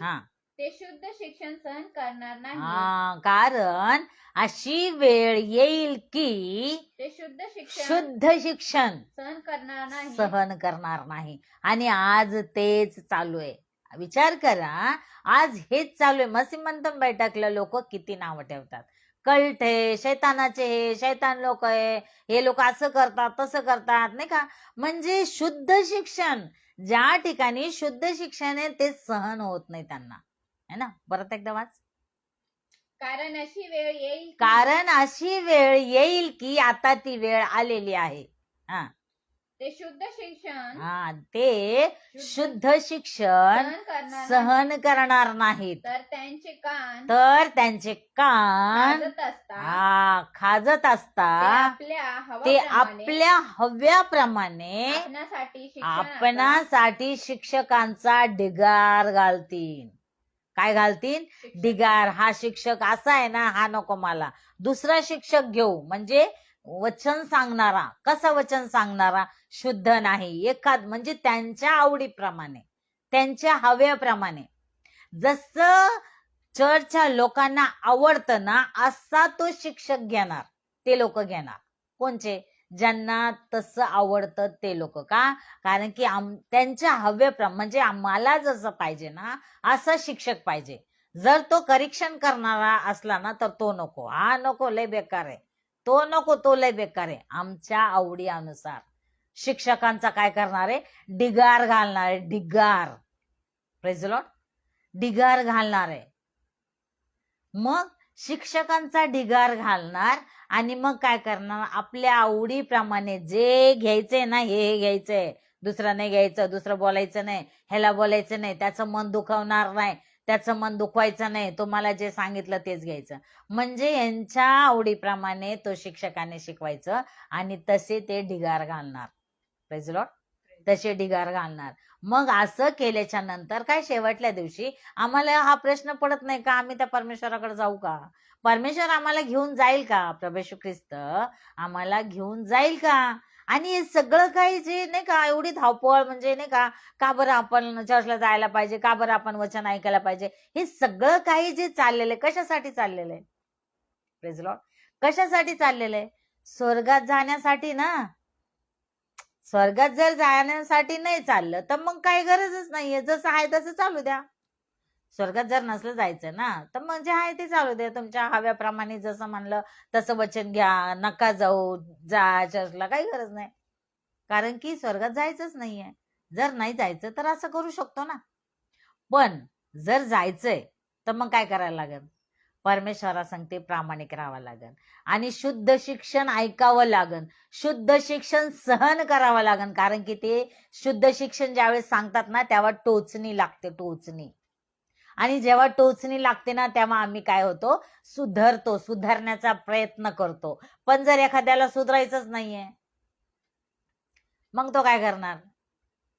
ते शुद्ध शिक्षण सहन करणार नाही. कारण अशी वेळ येईल की ते शुद्ध शिक्षण सहन करणार नाही. आणि आज तेच चालू आहे. विचार करा, आज हेच चालू आहे. मसीमंथन बैठकला लोक किती नावं ठेवतात, कल्ट आहे, शैतानाचे, हे शैतान लोक आहे, हे लोक असं करतात तसं करतात, नाही का. म्हणजे शुद्ध शिक्षण, ज्या ठिकाणी शुद्ध शिक्षण आहे ते सहन होत नाही त्यांना, है ना. परत एकदा वाच. कारण अशी वेळ येईल की आता ती वेळ आलेली आहे. ते शुद्ध शिक्षण शुद्ध शिक्षण सहन करणार नाहीत, तर त्यांचे कान खाजत असतात. ते आपल्या हव्याप्रमाणे आपणासाठी शिक्षकांचा ढिगार घालतील. काय घालतील? ढिगार. हा शिक्षक असा आहे ना, हा नको मला, दुसरा शिक्षक घेऊ. म्हणजे वचन सांगणारा, कसं वचन सांगणारा? शुद्ध नाही, एखाद म्हणजे त्यांच्या आवडीप्रमाणे, त्यांच्या हव्याप्रमाणे. जसं चर्चच्या लोकांना आवडतं ना, असा तो शिक्षक घेणार, ते लोक घेणार. कोणचे? ज्यांना तसं आवडतं ते लोक. का? कारण की त्यांच्या हव्याप्रमाणे, म्हणजे आम्हाला जसं पाहिजे ना असा शिक्षक पाहिजे. जर तो करेक्शन करणारा असला ना तर तो नको, हा नको, लय बेकार आहे, तो नको, तो लय बेकार आहे. आमच्या आवडी अनुसार शिक्षकांचा काय करणार आहे? ढिगार घालणार आहे. ढिगार, प्रेज द लॉर्ड, ढिगार घालणार आहे. मग शिक्षकांचा ढिगार घालणार आणि मग काय करणार? आपल्या आवडीप्रमाणे जे घ्यायचंय ना, हे घ्यायचंय, दुसरं नाही घ्यायचं, दुसरं बोलायचं नाही, ह्याला बोलायचं नाही, त्याचं मन दुखवणार नाही, त्याचं मन दुखवायचं नाही, तो मला जे सांगितलं तेच घ्यायचं. म्हणजे यांच्या आवडीप्रमाणे तो शिक्षकाने शिकवायचं आणि तसे ते ढिगार घालणार. Praise Lord. तसे ढिगार घालणार. मग असं केल्याच्या नंतर काय शेवटल्या दिवशी आम्हाला हा प्रश्न पडत नाही का आम्ही त्या परमेश्वराकडे जाऊ का? परमेश्वर आम्हाला घेऊन जाईल का? प्रभू येशू ख्रिस्त आम्हाला घेऊन जाईल का? आणि हे सगळं काही जे नाही का एवढी धावपळ म्हणजे नाही का बरं आपण चर्चला जायला पाहिजे, का बरं आपण वचन ऐकायला पाहिजे, हे सगळं काही जे चाललेलं आहे कशासाठी चाललेलं आहे? Praise Lord. कशासाठी चाललेलं आहे? स्वर्गात जाण्यासाठी ना. स्वर्गात जर जाण्यासाठी नाही चाललं तर मग काही गरजच नाहीये, जसं आहे तसं चालू द्या. स्वर्गात जर नसलं जायचं ना तर मग जे आहे ते चालू द्या, तुमच्या हव्याप्रमाणे जसं म्हणलं तसं वचन घ्या, नका जाऊ, जा चर्चला, काही गरज नाही. कारण की स्वर्गात जायचंच नाहीये. जर नाही जायचं तर असं करू शकतो ना. पण जर जायचंय तर मग काय करायला लागेल? परमेश्वरा सांगते प्रामाणिक राहावं लागेल आणि शुद्ध शिक्षण ऐकावं लागेल, शुद्ध शिक्षण सहन करावं लागेल. कारण की ते शुद्ध शिक्षण ज्यावेळेस सांगतात ना तेव्हा टोचणी लागते, टोचणी. आणि जेव्हा टोचणी लागते ना तेव्हा आम्ही काय होतो? सुधरतो, सुधारण्याचा प्रयत्न करतो. पण जर एखाद्याला सुधारायचंच नाहीये मग तो काय करणार?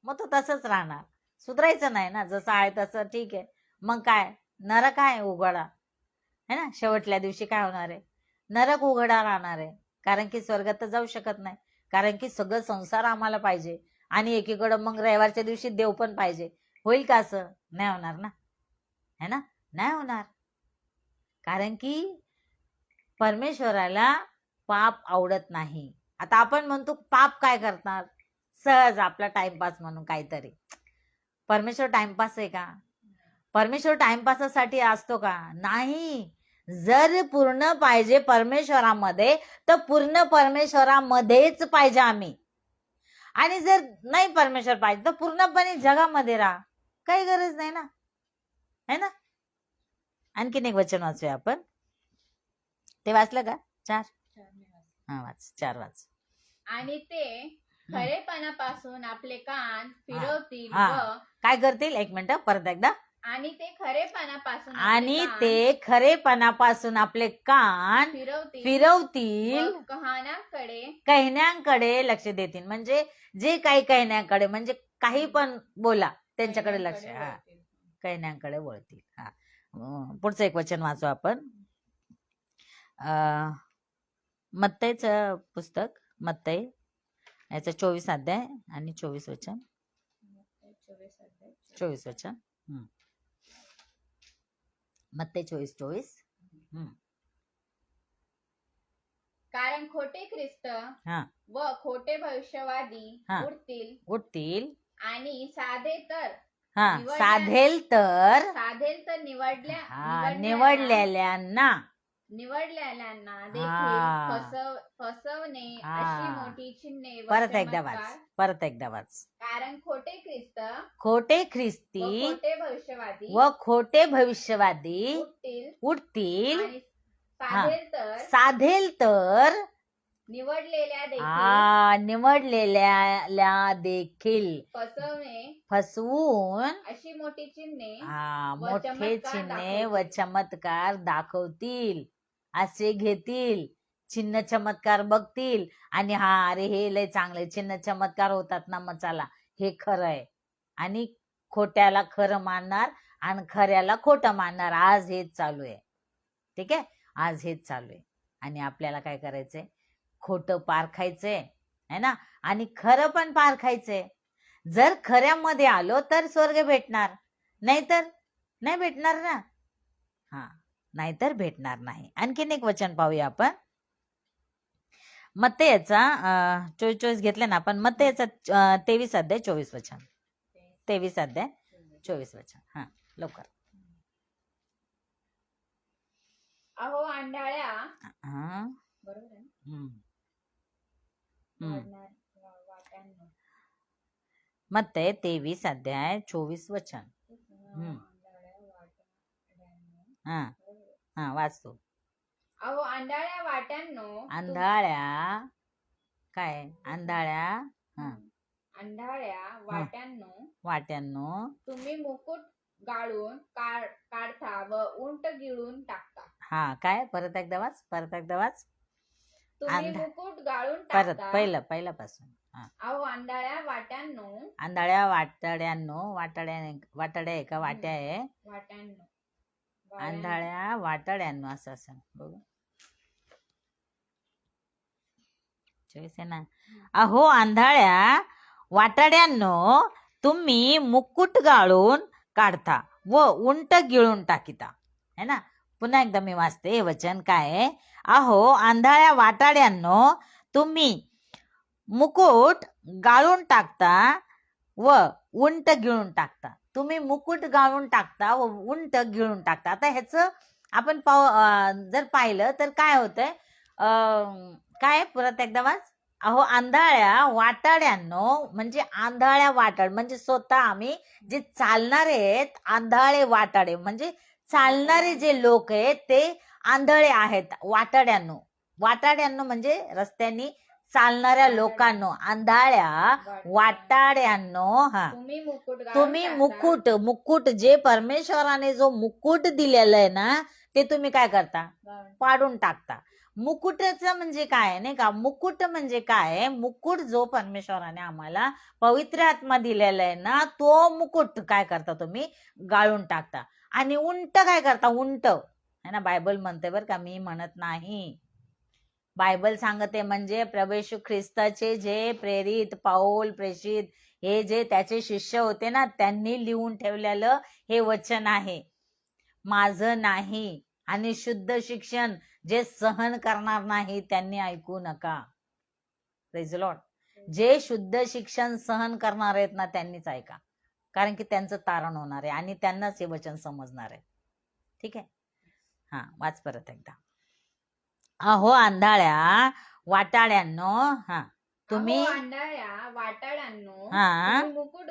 मग तो तसंच राहणार. सुधारायचं नाही ना, जसं आहे तसं ठीक आहे. मग काय? नरक आहे उघडा है ना. शेवटल्या दिवशी काय होणार आहे? नरक उघडा राहणार आहे. कारण की स्वर्गात तर जाऊ शकत नाही. कारण की सगळं संसार आम्हाला पाहिजे आणि एकीकडं मग रविवारच्या दिवशी देव पण पाहिजे. होईल का असं? नाही होणार ना, है ना. नाही होणार. कारण की परमेश्वराला पाप आवडत नाही. आता आपण म्हणतो पाप काय करणार? सहज आपला टाइमपास म्हणून काहीतरी. परमेश्वर टाइमपास आहे का? परमेश्वर टाइमपासासाठी असतो का? नाही. जर पूर्ण पाहिजे परमेश्वरामध्ये तर पूर्ण परमेश्वरामध्येच पाहिजे आम्ही. आणि जर नाही परमेश्वर पाहिजे तर पूर्णपणे जगामध्ये राहा, काही गरज नाही ना, है ना. आणखीन एक वचन वाचूया आपण. ते वाचलं का? 4. हा वाच, 4 वाच. आणि ते खरेपणापासून आपले कान फिरवतील हा. व काय करतील? एक मिनिट परत एकदा. आणि ते खरेपणापासून आणि ते खरेपणापासून आपले कान फिरवतील, कहण्याकडे लक्ष देतील. म्हणजे जे काही कहण्याकडे म्हणजे काही पण बोला त्यांच्याकडे लक्ष, हा कहण्याकडे वळतील. हा. पुढचं एक वचन वाचू आपण. मत्तईचं पुस्तक, मत्तई याचा 24 अध्याय आणि 24 वचन. 24 वचन. मत्तई 24:24. कारण खोटे ख्रिस्त व खोटे भविष्यवादी उठतील आणि साधेल तर निवडलेल्यांना देखील फसवणे अशी मोठी चिन्हे परत एकदा वाच. कारण खोटे ख्रिस्ती व खोटे भविष्यवादी उठतील, साधेल तर निवडलेल्या देखील फसवून अशी मोठी चिन्हे मोठे चिन्हे व चमत्कार दाखवतील. असे घेतील, चिन्ह चमत्कार बघतील आणि अरे हे लय चांगले चिन्ह चमत्कार होतात ना, मग चला हे खरं आहे. आणि खोट्याला खरं मानणार आणि खऱ्याला खोटं मानणार. आज हेच चालू आहे. ठीक आहे, आज हेच चालू आहे. आणि आपल्याला काय करायचंय? खोटं पारखायचंय, है ना, आणि खरं पण पारखायचंय. जर खऱ्यामध्ये आलो तर स्वर्ग भेटणार, नाहीतर नाही भेटणार ना. हा, नाहीतर भेटणार नाही. आणखीन एक वचन पाहूया आपण. मत्तईचा 24 घेतलं ना आपण. मत्तईचा 23 अध्याय 24 वचन. 23 अध्याय 24 वचन. हा, लवकर. अहो आंधळ्या, बरोबर आहे. मत्तई 23 अध्याय 24 वचन. हा वाचतो. अहो आंधळ्या वाट्यांनो, आंधळ्या काय? आंधळ्या वाट्यांनो तुम्ही मुकुट गाळून काढता व उंट गिळून टाकता. हा काय परत एकदा वाच. तुम्ही मुकुट गाळून परत टाकता. पहिल्यापासून. अहो आंधळ्या वाट्यांनो. आंधळ्या वाटाड्यांनो. वाटाड्या आहे का वाट्या आहे? वाट्यांनो. आंधळ्या वाटाड्यांनो असं बघू. चॉईस आहे ना. अहो आंधळ्या वाटाड्यांनो, तुम्ही मुकुट गाळून काढता व उंट गिळून टाकिता. है ना. पुन्हा एकदा मी वाचते हे वचन काय आहे. अहो आंधळ्या वाटाड्यांनो, तुम्ही मुकुट गाळून टाकता व उंट गिळून टाकता. तुम्ही मुकुट गाळून टाकता व उंट गिळून टाकता. आता ह्याचं आपण जर पाहिलं तर काय होतंय, काय परत एकदा वाच. अहो आंधळ्या वाटाड्यांनो, म्हणजे आंधळ्या वाटाड म्हणजे स्वतः आम्ही जे चालणारे आहेत, आंधळे वाटाडे म्हणजे चालणारे जे लोक आहेत ते आंधळे आहेत. वाटाड्यांनो म्हणजे रस्त्यानी चालणाऱ्या लोकांनो, आंधळ्या वाटाड्यांनो. हा, तुम्ही मुकुट जे परमेश्वराने जो मुकुट दिलेलं आहे ना, ते तुम्ही काय करता? पाडून टाकता. मुकुटाचं म्हणजे काय नाही का? मुकुट म्हणजे काय? मुकुट जो परमेश्वराने आम्हाला पवित्र आत्मा दिलेला आहे ना, तो मुकुट काय करता तुम्ही? गाळून टाकता. आणि उंट काय करता? उंट है ना, बायबल म्हणते बरं का, मी म्हणत नाही. बायबल सांगते म्हणजे प्रभू येशू ख्रिस्ताचे जे प्रेरित पाऊल प्रेषित हे जे त्याचे शिष्य होते ना, त्यांनी लिहून ठेवलेलं हे वचन आहे, माझं नाही. आणि शुद्ध शिक्षण जे सहन करणार नाही त्यांनी ऐकू नका. Praise the Lord. जे शुद्ध शिक्षण सहन करणार आहेत ना, त्यांनीच ऐका, कारण की त्यांचं तारण होणार आहे आणि त्यांनाच हे वचन समजणार आहे. ठीक आहे. हा, वाच परत एकदा. अहो आंधळ्या वाटाड्यांनो, हा, तुम्ही आंधळ्या वाटाड्यांनो, हा, मुकुट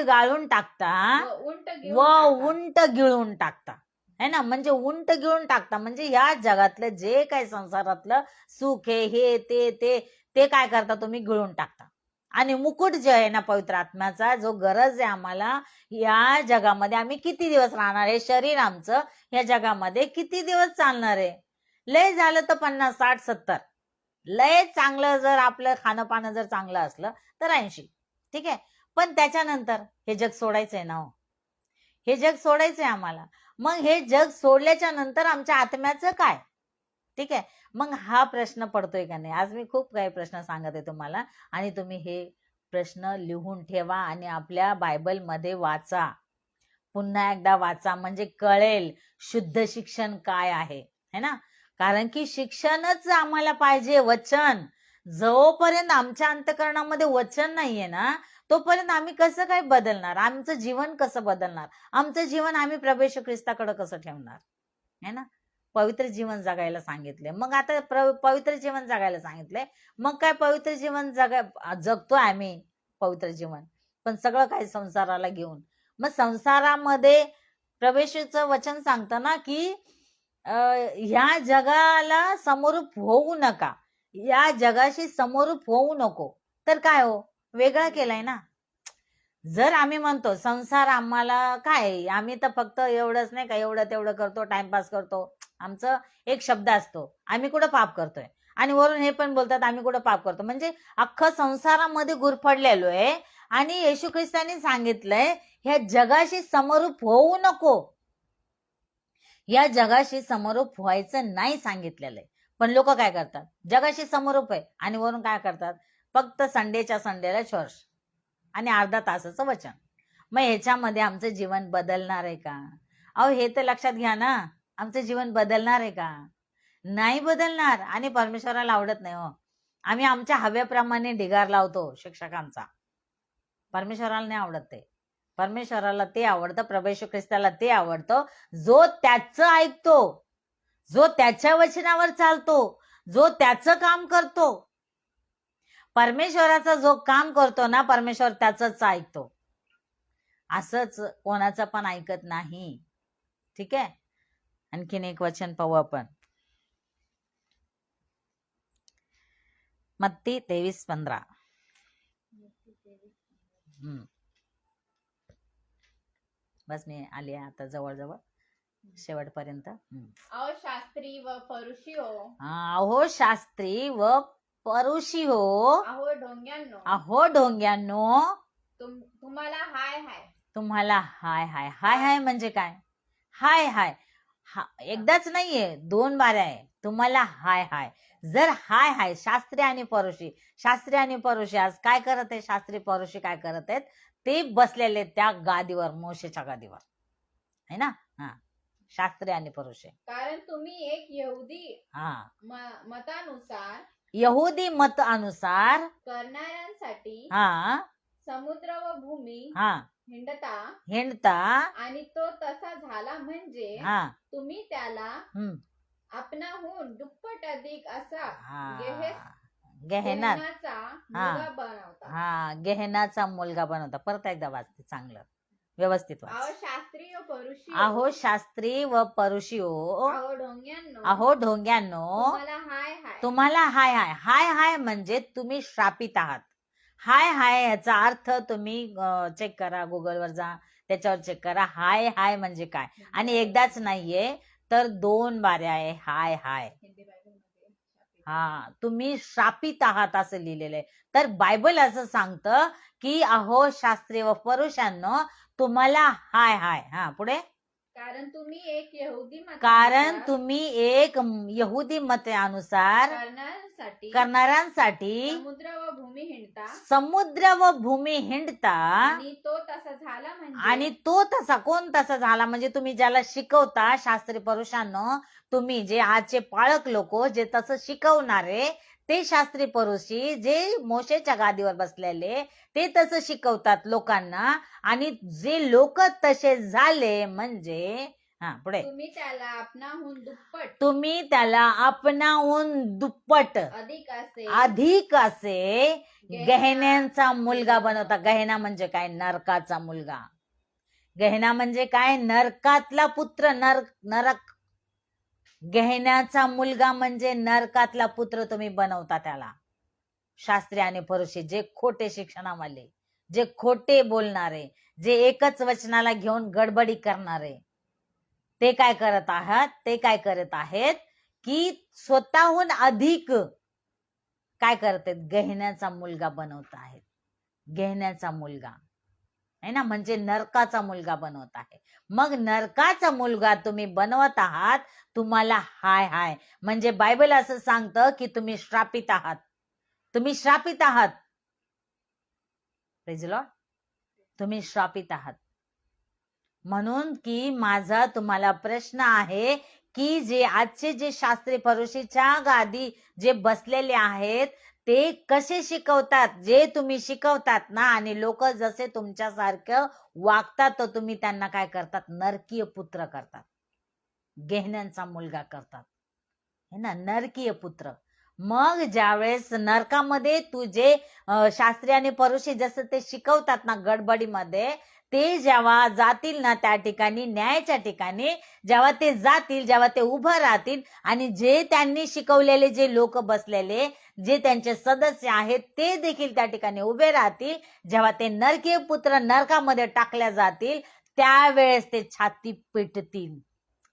गाळून टाकता व उंट गिळून टाकता. है ना. म्हणजे उंट गिळून टाकता म्हणजे ह्या जगातलं जे काही संसारातलं सुख आहे, हे ते काय करता तुम्ही? गिळून टाकता. आणि मुकुट जे आहे ना, पवित्र आत्म्याचा जो गरज आहे आम्हाला या जगामध्ये, आम्ही किती दिवस राहणार आहे? शरीर आमचं या जगामध्ये किती दिवस चालणार आहे? लय झालं तर 50, 60, 70. लय चांगलं जर आपलं खाणं पाणं जर चांगलं असलं तर 80. ठीक आहे. पण त्याच्यानंतर हे जग सोडायचंय ना. हे जग सोडायचंय आम्हाला. मग हे जग सोडल्याच्या नंतर आमच्या आत्म्याचं काय? ठीक आहे. मग हा प्रश्न पडतोय का नाही? आज मी खूप काही प्रश्न सांगत आहे तुम्हाला, आणि तुम्ही हे प्रश्न लिहून ठेवा आणि आपल्या बायबलमध्ये वाचा. पुन्हा एकदा वाचा म्हणजे कळेल शुद्ध शिक्षण काय आहे. है ना. कारण की शिक्षणच आम्हाला पाहिजे, वचन. जोपर्यंत आमच्या अंतःकरणामध्ये वचन नाहीये ना, तोपर्यंत आम्ही कसं काय बदलणार? आमचं जीवन कसं बदलणार? आमचं जीवन आम्ही प्रभू येशू ख्रिस्ताकडे कसं ठेवणार? है ना. पवित्र जीवन जगायला सांगितले. मग आता पवित्र जीवन जगायला सांगितलंय, मग काय पवित्र जीवन जगतोय आम्ही पवित्र जीवन, पण सगळं काही संसाराला घेऊन. मग संसारामध्ये प्रवेशाचं वचन सांगतं ना की ह्या जगाला समरूप होऊ नका, या जगाशी समरूप होऊ नको. तर काय हो? वेगळा केलाय ना. जर आम्ही म्हणतो संसार आम्हाला काय, आम्ही तर फक्त एवढंच नाही का, एवढं तेवढं करतो, टाइमपास करतो, आमचं एक शब्द असतो, आम्ही कुठं पाप करतोय, आणि वरून हे पण बोलतात आम्ही कुठं पाप करतो. म्हणजे अख्खं संसारामध्ये गुरफडलेलो आहे. आणि येशू ख्रिस्तांनी सांगितलंय ह्या जगाशी समरूप होऊ नको, या जगाशी समरूप व्हायचं नाही सांगितलेलं आहे. पण लोक काय करतात? जगाशी समरूप आहे आणि वरून काय करतात? फक्त संडेच्या संडेला चर्च आणि अर्धा तासाचं वचन. मग ह्याच्यामध्ये आमचं जीवन बदलणार आहे का? अहो हे तर लक्षात घ्या ना, आमचं जीवन बदलणार आहे का? नाही बदलणार. आणि परमेश्वराला आवडत नाही हो. आम्ही आमच्या हव्याप्रमाणे ढिगार लावतो शिक्षकांचा. परमेश्वराला नाही आवडत ते. परमेश्वराला ते आवडतं, प्रभू येशू ख्रिस्ताला ते आवडतं जो त्याचं ऐकतो, जो त्याच्या वचनावर चालतो, जो त्याचं काम करतो. परमेश्वराचा जो काम करतो ना, परमेश्वर त्याचंच ऐकतो. असंच कोणाचं पण ऐकत नाही. ठीक आहे. आणखीन एक वचन पाहू आपण. मत्ती 23:15. बस मी आली आहे आता जवळजवळ शेवटपर्यंत. अहो शास्त्री व परुषी हो, अहो शास्त्री व परुषी हो, अहो ढोंग्यांनो, अहो ढोंग्यांनो, तुम्हाला हाय हाय. तुम्हाला हाय हाय. हाय हाय म्हणजे काय? हाय हाय एकदाच नाहीये, 2 बाऱ्या आहे. तुम्हाला हाय हाय. जर हाय हाय शास्त्री आणि परुषी आज काय करत आहे? शास्त्री परुषी काय करत आहेत? ते बसलेले त्या गादीवर, मोशेच्या गादीवर है ना. शास्त्री आणि परुषी. कारण तुम्ही एक यहुदी मत अनुसार करणाऱ्यांसाठी समुद्र व भूमी हिंडता आणि तो तसा झाला म्हणजे तुम्ही त्याला आपणाहून दुप्पट अधिक असा गेहेनाचा मुलगा बनवता. परत एकदा वाचते, चांगलं व्यवस्थित वाच. अहो शास्त्री व परुषी हो, अहो ढोंग्यांनो, तुम्हाला हाय हाय. हाय हाय म्हणजे तुम्ही श्रापित आहात. हाय हाय याचा अर्थ तुम्ही चेक करा, गुगलवर जा, त्याच्यावर चेक करा. हाय हाय म्हणजे काय. आणि एकदाच नाहीये तर 2 बाऱ्या आहे हाय हाय. तुम्ही श्रापित आहात असं लिहिलेलं आहे. तर बायबल असं सांगतं की अहो शास्त्री व परुषांनो, तुम्हाला हाय हाय. पुढे कारण तुम्ही एक यहुदी मतानुसार करणाऱ्यांसाठी समुद्र व भूमी हिंडता आणि तो तसा कोण तसा झाला म्हणजे तुम्ही ज्याला शिकवता शास्त्री परुषांनो, तुम्ही जे आजचे पाळक लोक जे तसं शिकवणारे ते शास्त्री परुषी जे मोशेच्या गादीवर बसलेले ते तसं शिकवतात लोकांना. आणि जे लोक तसे झाले म्हणजे पुढे तुम्ही त्याला आपणाहून दुप्पट अधिक असे गेहन्यांचा मुलगा बनवता. गेहना म्हणजे काय? नरकाचा मुलगा. गेहना म्हणजे काय? नरकातला पुत्र. नरक. गेहन्याचा मुलगा म्हणजे नरकातला पुत्र तुम्ही बनवता त्याला. शास्त्री आणि परुषी जे खोटे शिक्षणावाले, जे खोटे बोलणारे, जे एकच वचनाला घेऊन गडबडी करणारे, ते काय करत आहेत की स्वतःहून अधिक काय करत आहेत? गेहन्याचा मुलगा बनवत आहेत. गेहन्याचा मुलगा है ना, म्हणजे नरकाचा मुलगा बनवत आहे. मग नरकाचा मुलगा तुम्ही बनवत आहात. तुम्हाला हाय हाय म्हणजे बायबल असं सांगतं की तुम्ही श्रापित आहात. तुम्ही श्रापित आहात. Praise Lord. तुम्ही श्रापित आहात. म्हणून की माझा तुम्हाला प्रश्न आहे की जे आजचे जे शास्त्री परुषीच्या गादी जे बसलेले आहेत ते कसे शिकवतात? जे तुम्ही शिकवतात ना आणि लोक जसे तुमच्यासारखं वागतात तर तुम्ही त्यांना काय करतात? नरकीय पुत्र करतात, गेहन्यांचा मुलगा करतात है ना, नरकीय पुत्र. मग ज्यावेळेस नरकामध्ये तुझे शास्त्री आणि परुषी जसं ते शिकवतात ना गडबडीमध्ये, ते जेव्हा जातील ना त्या ठिकाणी, न्यायाच्या ठिकाणी जेव्हा ते जातील, जेव्हा ते उभं राहतील आणि जे त्यांनी शिकवलेले जे लोक बसलेले जे त्यांचे सदस्य आहेत ते देखील त्या ठिकाणी उभे राहतील, जेव्हा ते नरकीय पुत्र नरकामध्ये टाकल्या जातील त्यावेळेस ते छाती पिटतील,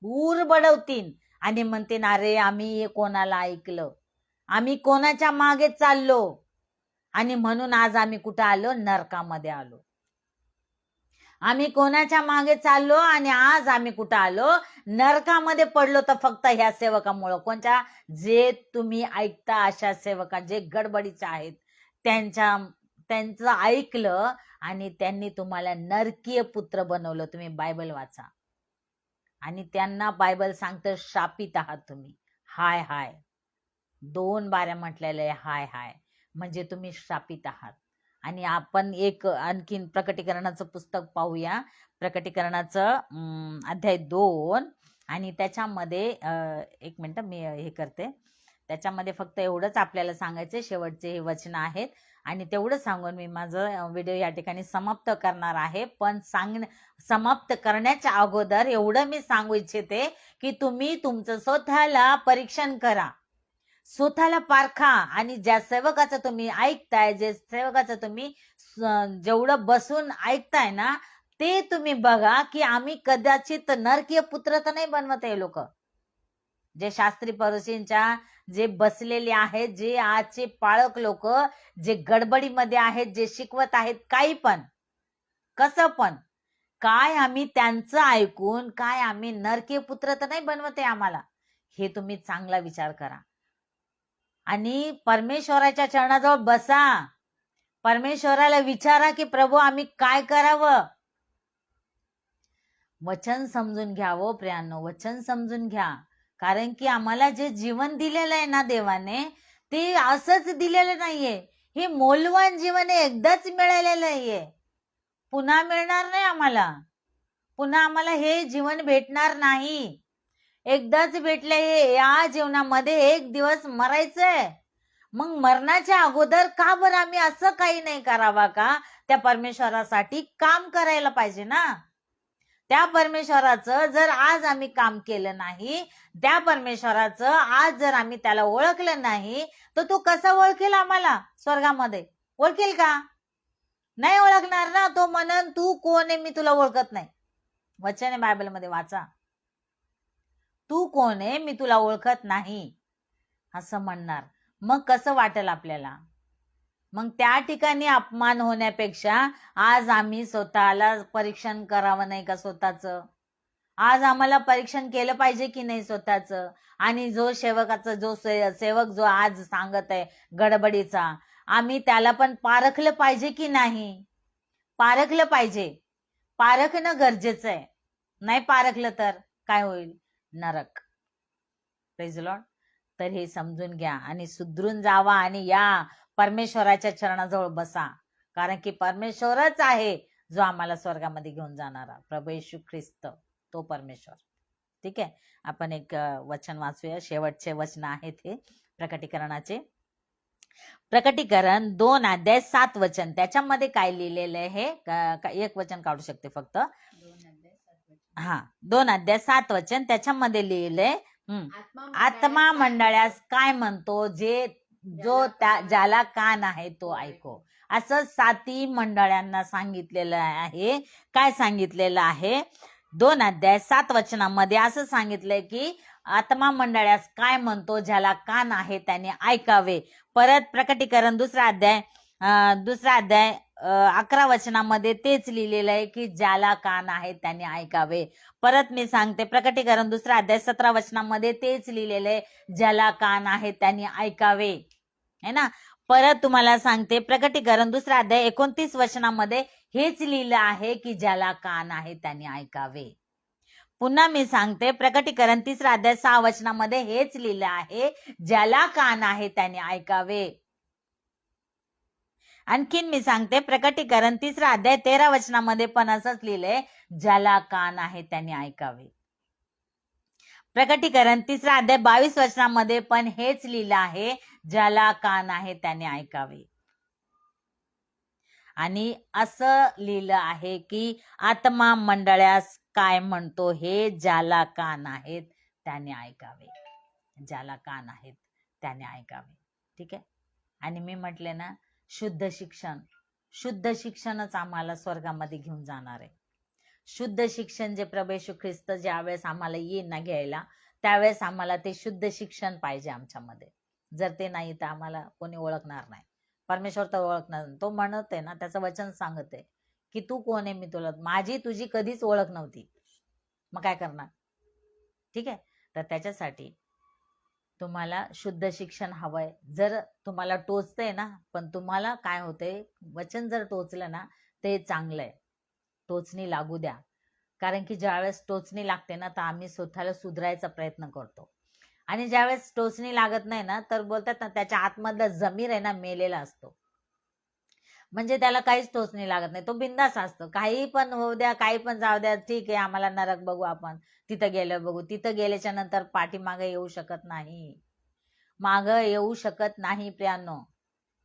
ऊर बडवतील आणि म्हणतील अरे आम्ही कोणाला ऐकलं, आम्ही कोणाच्या मागे चाललो आणि म्हणून आज आम्ही कुठं आलो? नरकामध्ये आलो. आम्ही कोणाच्या मागे चाललो आणि आज आम्ही कुठं आलो? नरकामध्ये पडलो. तर फक्त ह्या सेवकामुळं. कोणत्या? जे तुम्ही ऐकता अशा सेवका जे गडबडीचे आहेत त्यांचं ऐकलं आणि त्यांनी तुम्हाला नरकीय पुत्र बनवलं. तुम्ही बायबल वाचा आणि त्यांना बायबल सांगतं शापित आहात तुम्ही. हाय हाय 2 बाऱ्या म्हटलेले हाय हाय म्हणजे तुम्ही शापित आहात. आणि आपण एक आणखीन प्रकटीकरणाचं पुस्तक पाहूया. प्रकटीकरणाचं अध्याय 2 आणि त्याच्यामध्ये 1 मिनिट मी हे करते. त्याच्यामध्ये फक्त एवढंच आपल्याला सांगायचं, शेवटचे हे वचन आहेत आणि तेवढं सांगून मी माझं व्हिडिओ या ठिकाणी समाप्त करणार आहे. पण समाप्त करण्याच्या अगोदर एवढं मी सांगू इच्छिते की तुम्ही तुमचं स्वतःला परीक्षण करा, स्वतःला पारखा आणि ज्या सेवकाचं तुम्ही ऐकताय, जे सेवकाचं तुम्ही जेवढं बसून ऐकताय ना ते तुम्ही बघा की आम्ही कदाचित नरकीय पुत्र तर नाही बनवत हे लोक, जे शास्त्री परोशींच्या जे बसलेले आहेत, जे आजचे पाळक लोक जे गडबडीमध्ये आहेत, जे शिकवत आहेत काही पण कसं पण, काय आम्ही त्यांचं ऐकून काय आम्ही नरकीय पुत्र तर नाही बनवते आम्हाला, हे तुम्ही चांगला विचार करा. आणि परमेश्वराच्या चरणाजवळ बसा, परमेश्वराला विचारा की प्रभू आम्ही काय करावं. वचन समजून घ्या हो प्रियांनो, वचन समजून घ्या. कारण की आम्हाला जे जीवन दिलेलं आहे ना देवाने, ते असंच दिलेलं नाहीये. हे मौल्यवान जीवन एकदाच मिळालेलं नाहीये, पुन्हा मिळणार नाही आम्हाला. पुन्हा आम्हाला हे जीवन भेटणार नाही. एकदाच भेटलंय. या जीवनामध्ये एक दिवस मरायचंय. मग मरणाच्या अगोदर का बरं आम्ही असं काही नाही करावा का? त्या परमेश्वरासाठी काम करायला पाहिजे ना. त्या परमेश्वराचं जर आज आम्ही काम केलं नाही, त्या परमेश्वराचं आज जर आम्ही त्याला ओळखलं नाही, तर तो कसा ओळखेल आम्हाला स्वर्गामध्ये? ओळखेल का? नाही ओळखणार ना. तो म्हणन तू कोण आहे, मी तुला ओळखत नाही. वचन आहे बायबलमध्ये, वाचा. तू कोण आहे, मी तुला ओळखत नाही असं म्हणणार. मग कसं वाटेल आपल्याला? मग त्या ठिकाणी अपमान होण्यापेक्षा आज आम्ही स्वतःला परीक्षण करावं नाही का स्वतःचं? आज आम्हाला परीक्षण केलं पाहिजे की नाही स्वतःचं? आणि जो सेवकाचा जो सेवक जो आज सांगत आहे गडबडीचा, आम्ही त्याला पण पारखलं पाहिजे की नाही? पारखलं पाहिजे. पारखणं गरजेचं आहे. नाही पारखलं तर काय होईल? नरक. Praise lord. तर हे समजून घ्या आणि सुधरून जावा आणि या परमेश्वराच्या चरणाजवळ बसा. कारण की परमेश्वरच आहे जो आम्हाला स्वर्गामध्ये घेऊन जाणारा, प्रभू येशू ख्रिस्त, तो परमेश्वर. ठीक आहे. आपण एक वचन वाचूया. शेवटचे वचन आहेत हे प्रकटीकरणाचे. प्रकटीकरण 2:7 त्याच्यामध्ये काय लिहिलेलं आहे? एक वचन काढू शकते फक्त. 2:7 त्याच्यामध्ये लिहिलंय, आत्मा मंडळास काय म्हणतो, जो ज्याला कान आहे तो ऐको. असं 7 मंडळांना सांगितलेलं आहे. काय सांगितलेलं आहे? 2:7 असं सांगितलंय की आत्मा मंडळास काय म्हणतो, ज्याला कान आहे त्याने ऐकावे. परत प्रकटीकरण 2 अध्याय 11 तेच लिहिलेलं आहे की ज्याला कान आहे त्याने ऐकावे. परत मी सांगते, प्रकटीकरण 2 अध्याय 17 तेच लिहिलेलं आहे, ज्याला कान आहे त्याने ऐकावे, है ना. परत तुम्हाला सांगते, प्रकटीकरण 2 अध्याय 29 हेच लिहिलं आहे की ज्याला कान आहे त्याने ऐकावे. पुन्हा मी सांगते, प्रकटीकरण 3 अध्याय 6 हेच लिहिलं आहे, ज्याला कान आहे त्याने ऐकावे. आणखीन मी सांगते, प्रकटीकरण 3 अध्याय 13 पण असंच लिहिलंय, ज्याला कान आहे त्याने ऐकावे. प्रकटीकरण 3 अध्याय 22 पण हेच लिहिलं आहे, ज्याला कान आहे त्याने ऐकावे. आणि असं लिहिलं आहे की आत्मा मंडळास काय म्हणतो, हे ज्याला कान आहेत त्याने ऐकावे. ज्याला कान आहेत त्याने ऐकावे. ठीक आहे. आणि मी म्हटले ना, शुद्ध शिक्षणच आम्हाला स्वर्गामध्ये घेऊन जाणार आहे. शुद्ध शिक्षण जे प्रभू येशू ख्रिस्त ज्यावेळेस आम्हाला येईल ना घ्यायला, त्यावेळेस आम्हाला ते शुद्ध शिक्षण पाहिजे आमच्यामध्ये. जर ते नाही तर आम्हाला कोणी ओळखणार नाही. परमेश्वर तर ओळखणार. तो म्हणत आहे ना, त्याचं वचन सांगत आहे की तू कोण आहे, मी तुला, माझी तुझी कधीच ओळख नव्हती. मग काय करणार? ठीक आहे. तर त्याच्यासाठी तुम्हाला शुद्ध शिक्षण हवंय. जर तुम्हाला टोचतंय ना, पण तुम्हाला काय होतंय, वचन जर टोचलं ना ते चांगलं आहे. टोचणी लागू द्या. कारण की ज्यावेळेस टोचणी लागते ना, तर आम्ही स्वतःला सुधारायचा प्रयत्न करतो. आणि ज्यावेळेस टोचणी लागत नाही ना, तर बोलतात ना, त्याच्या आतमधला जमीर आहे ना, मेलेला असतो. म्हणजे त्याला काहीच टोचणी लागत नाही. तो बिंदास असतो. काही पण होऊ द्या, काही पण जाऊ द्या, ठीक आहे, आम्हाला नरक बघू, आपण तिथं गेलं बघू. तिथं गेल्याच्या नंतर पाठीमागे येऊ शकत नाही. मागं येऊ शकत नाही प्रियांनो.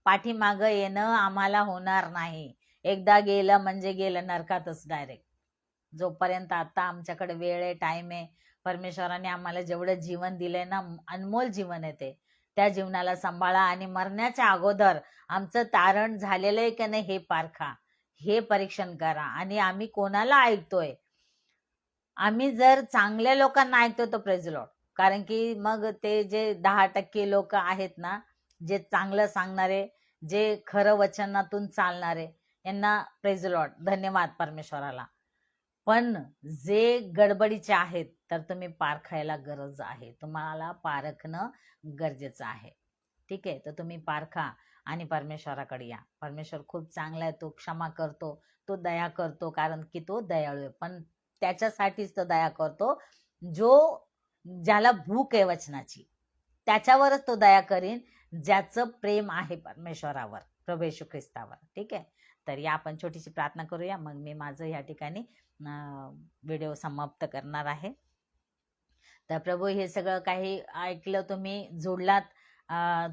पाठीमागं येणं आम्हाला होणार नाही. एकदा गेलं म्हणजे गेलं नरकातच डायरेक्ट. जोपर्यंत आता आमच्याकडे वेळ आहे, टाइम आहे, परमेश्वराने आम्हाला जेवढं जीवन दिलंय ना, अनमोल जीवन आहे ते, त्या जीवनाला सांभाळा आणि मरण्याच्या अगोदर आमचं तारण झालेलं आहे की नाही हे पारखा. हे परीक्षण करा. आणि आम्ही कोणाला ऐकतोय? आम्ही जर चांगल्या लोकांना ऐकतो तर प्रेज लॉर्ड. कारण की मग ते जे 10% लोक आहेत ना, जे चांगलं सांगणारे, जे खरं वचनातून चालणारे, यांना प्रेज लॉर्ड, धन्यवाद परमेश्वराला. पण जे गडबडीचे आहेत तर तुम्ही पारखायला गरज आहे. तुम्हाला पारखणं गरजेचं आहे. ठीक आहे, तर तुम्ही पारखा आणि परमेश्वराकडे या. परमेश्वर खूप चांगला आहे, तो क्षमा करतो, तो दया करतो, कारण की तो दयाळू आहे. पण त्याच्यासाठीच तो दया करतो जो ज्याला भूक आहे वचनाची, त्याच्यावरच तो दया करीन, ज्याचं प्रेम आहे परमेश्वरावर, प्रभू येशू ख्रिस्तावर. ठीक आहे, तर या आपण छोटीशी प्रार्थना करूया, मग मी माझं या ठिकाणी व्हिडिओ समाप्त करणार आहे. तर प्रभू, हे सगळं काही ऐकलं, तुम्ही जोडलात,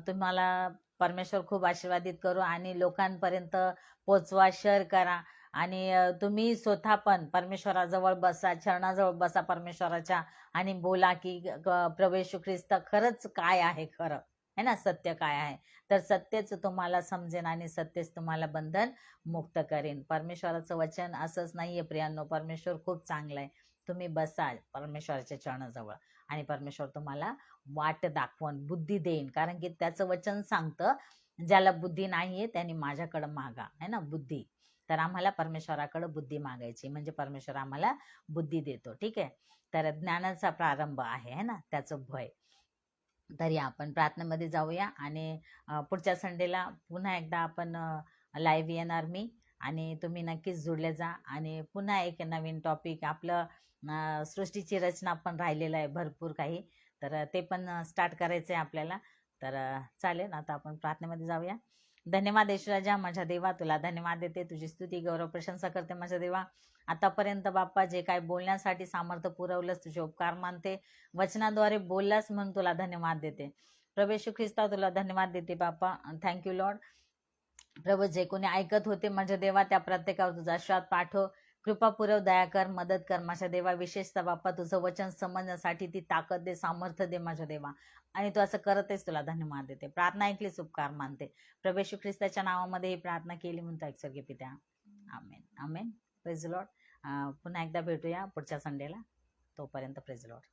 तुम्हाला परमेश्वर खूप आशीर्वादित करू आणि लोकांपर्यंत पोचवा, शेअर करा. आणि तुम्ही स्वतः पण परमेश्वराजवळ बसा, चरणाजवळ बसा परमेश्वराच्या, आणि बोला की प्रभू येशू ख्रिस्त खरंच काय आहे, खरं है ना, सत्य काय आहे. तर सत्यच तुम्हाला समजेन आणि सत्यच तुम्हाला बंधन मुक्त करेन. परमेश्वराचं वचन असंच नाहीये प्रियांनो, परमेश्वर खूप चांगलं आहे. तुम्ही बसा परमेश्वराच्या चरणाजवळ आणि परमेश्वर तुम्हाला वाट दाखवून बुद्धी देईन. कारण की त्याचं वचन सांगतं, ज्याला बुद्धी नाहीये त्यांनी माझ्याकडे मागा, है ना, बुद्धी. तर आम्हाला परमेश्वराकडे बुद्धी मागायची, म्हणजे परमेश्वर आम्हाला बुद्धी देतो. ठीक आहे, तर ज्ञानाचा प्रारंभ आहे, है ना, त्याचं भय. तर या आपण प्रार्थनेमध्ये जाऊया. आणि पुढच्या संडेला पुन्हा एकदा आपण लाईव्ह येणार मी, आणि तुम्ही नक्कीच जुळले जा. आणि पुन्हा एक नवीन टॉपिक आपलं, सृष्टीची रचना पण राहिलेलं आहे भरपूर काही, तर ते पण स्टार्ट करायचं आहे आपल्याला. तर चालेल, आता आपण प्रार्थनेमध्ये जाऊया. धन्यवाद येशूराजा, माझ्या देवा, तुला धन्यवाद देते, तुझी स्तुती गौरव प्रशंसा करते माझ्या देवा. आतापर्यंत बाप्पा जे काय बोलण्यासाठी सामर्थ्य पुरवलंस, तुझे उपकार मानते. वचनाद्वारे बोललास म्हणून तुला धन्यवाद देते. प्रभू येशू ख्रिस्ता, तुला धन्यवाद देते बाप्पा. Thank you Lord. प्रभू, जे कोणी ऐकत होते माझ्या देवा, त्या प्रत्येकावर तुझा आशीर्वाद पाठव, कृपा पुरव, दया कर, मदत कर माझ्या देवा. विशेषतः बाप्पा, तुझं वचन समजण्यासाठी ती ताकद दे, सामर्थ्य दे माझ्या देवा. आणि तू असं करतेस, तुला धन्यवाद देते. प्रार्थना ऐकलीस, उपकार मानते. प्रभू येशू ख्रिस्ताच्या नावामध्ये ही प्रार्थना केली म्हणतो ऐकसर्गी पित्या, आमेन आमेन. Praise lord. पुन्हा एकदा भेटूया पुढच्या संडेला. तोपर्यंत प्रेज लॉर्ड.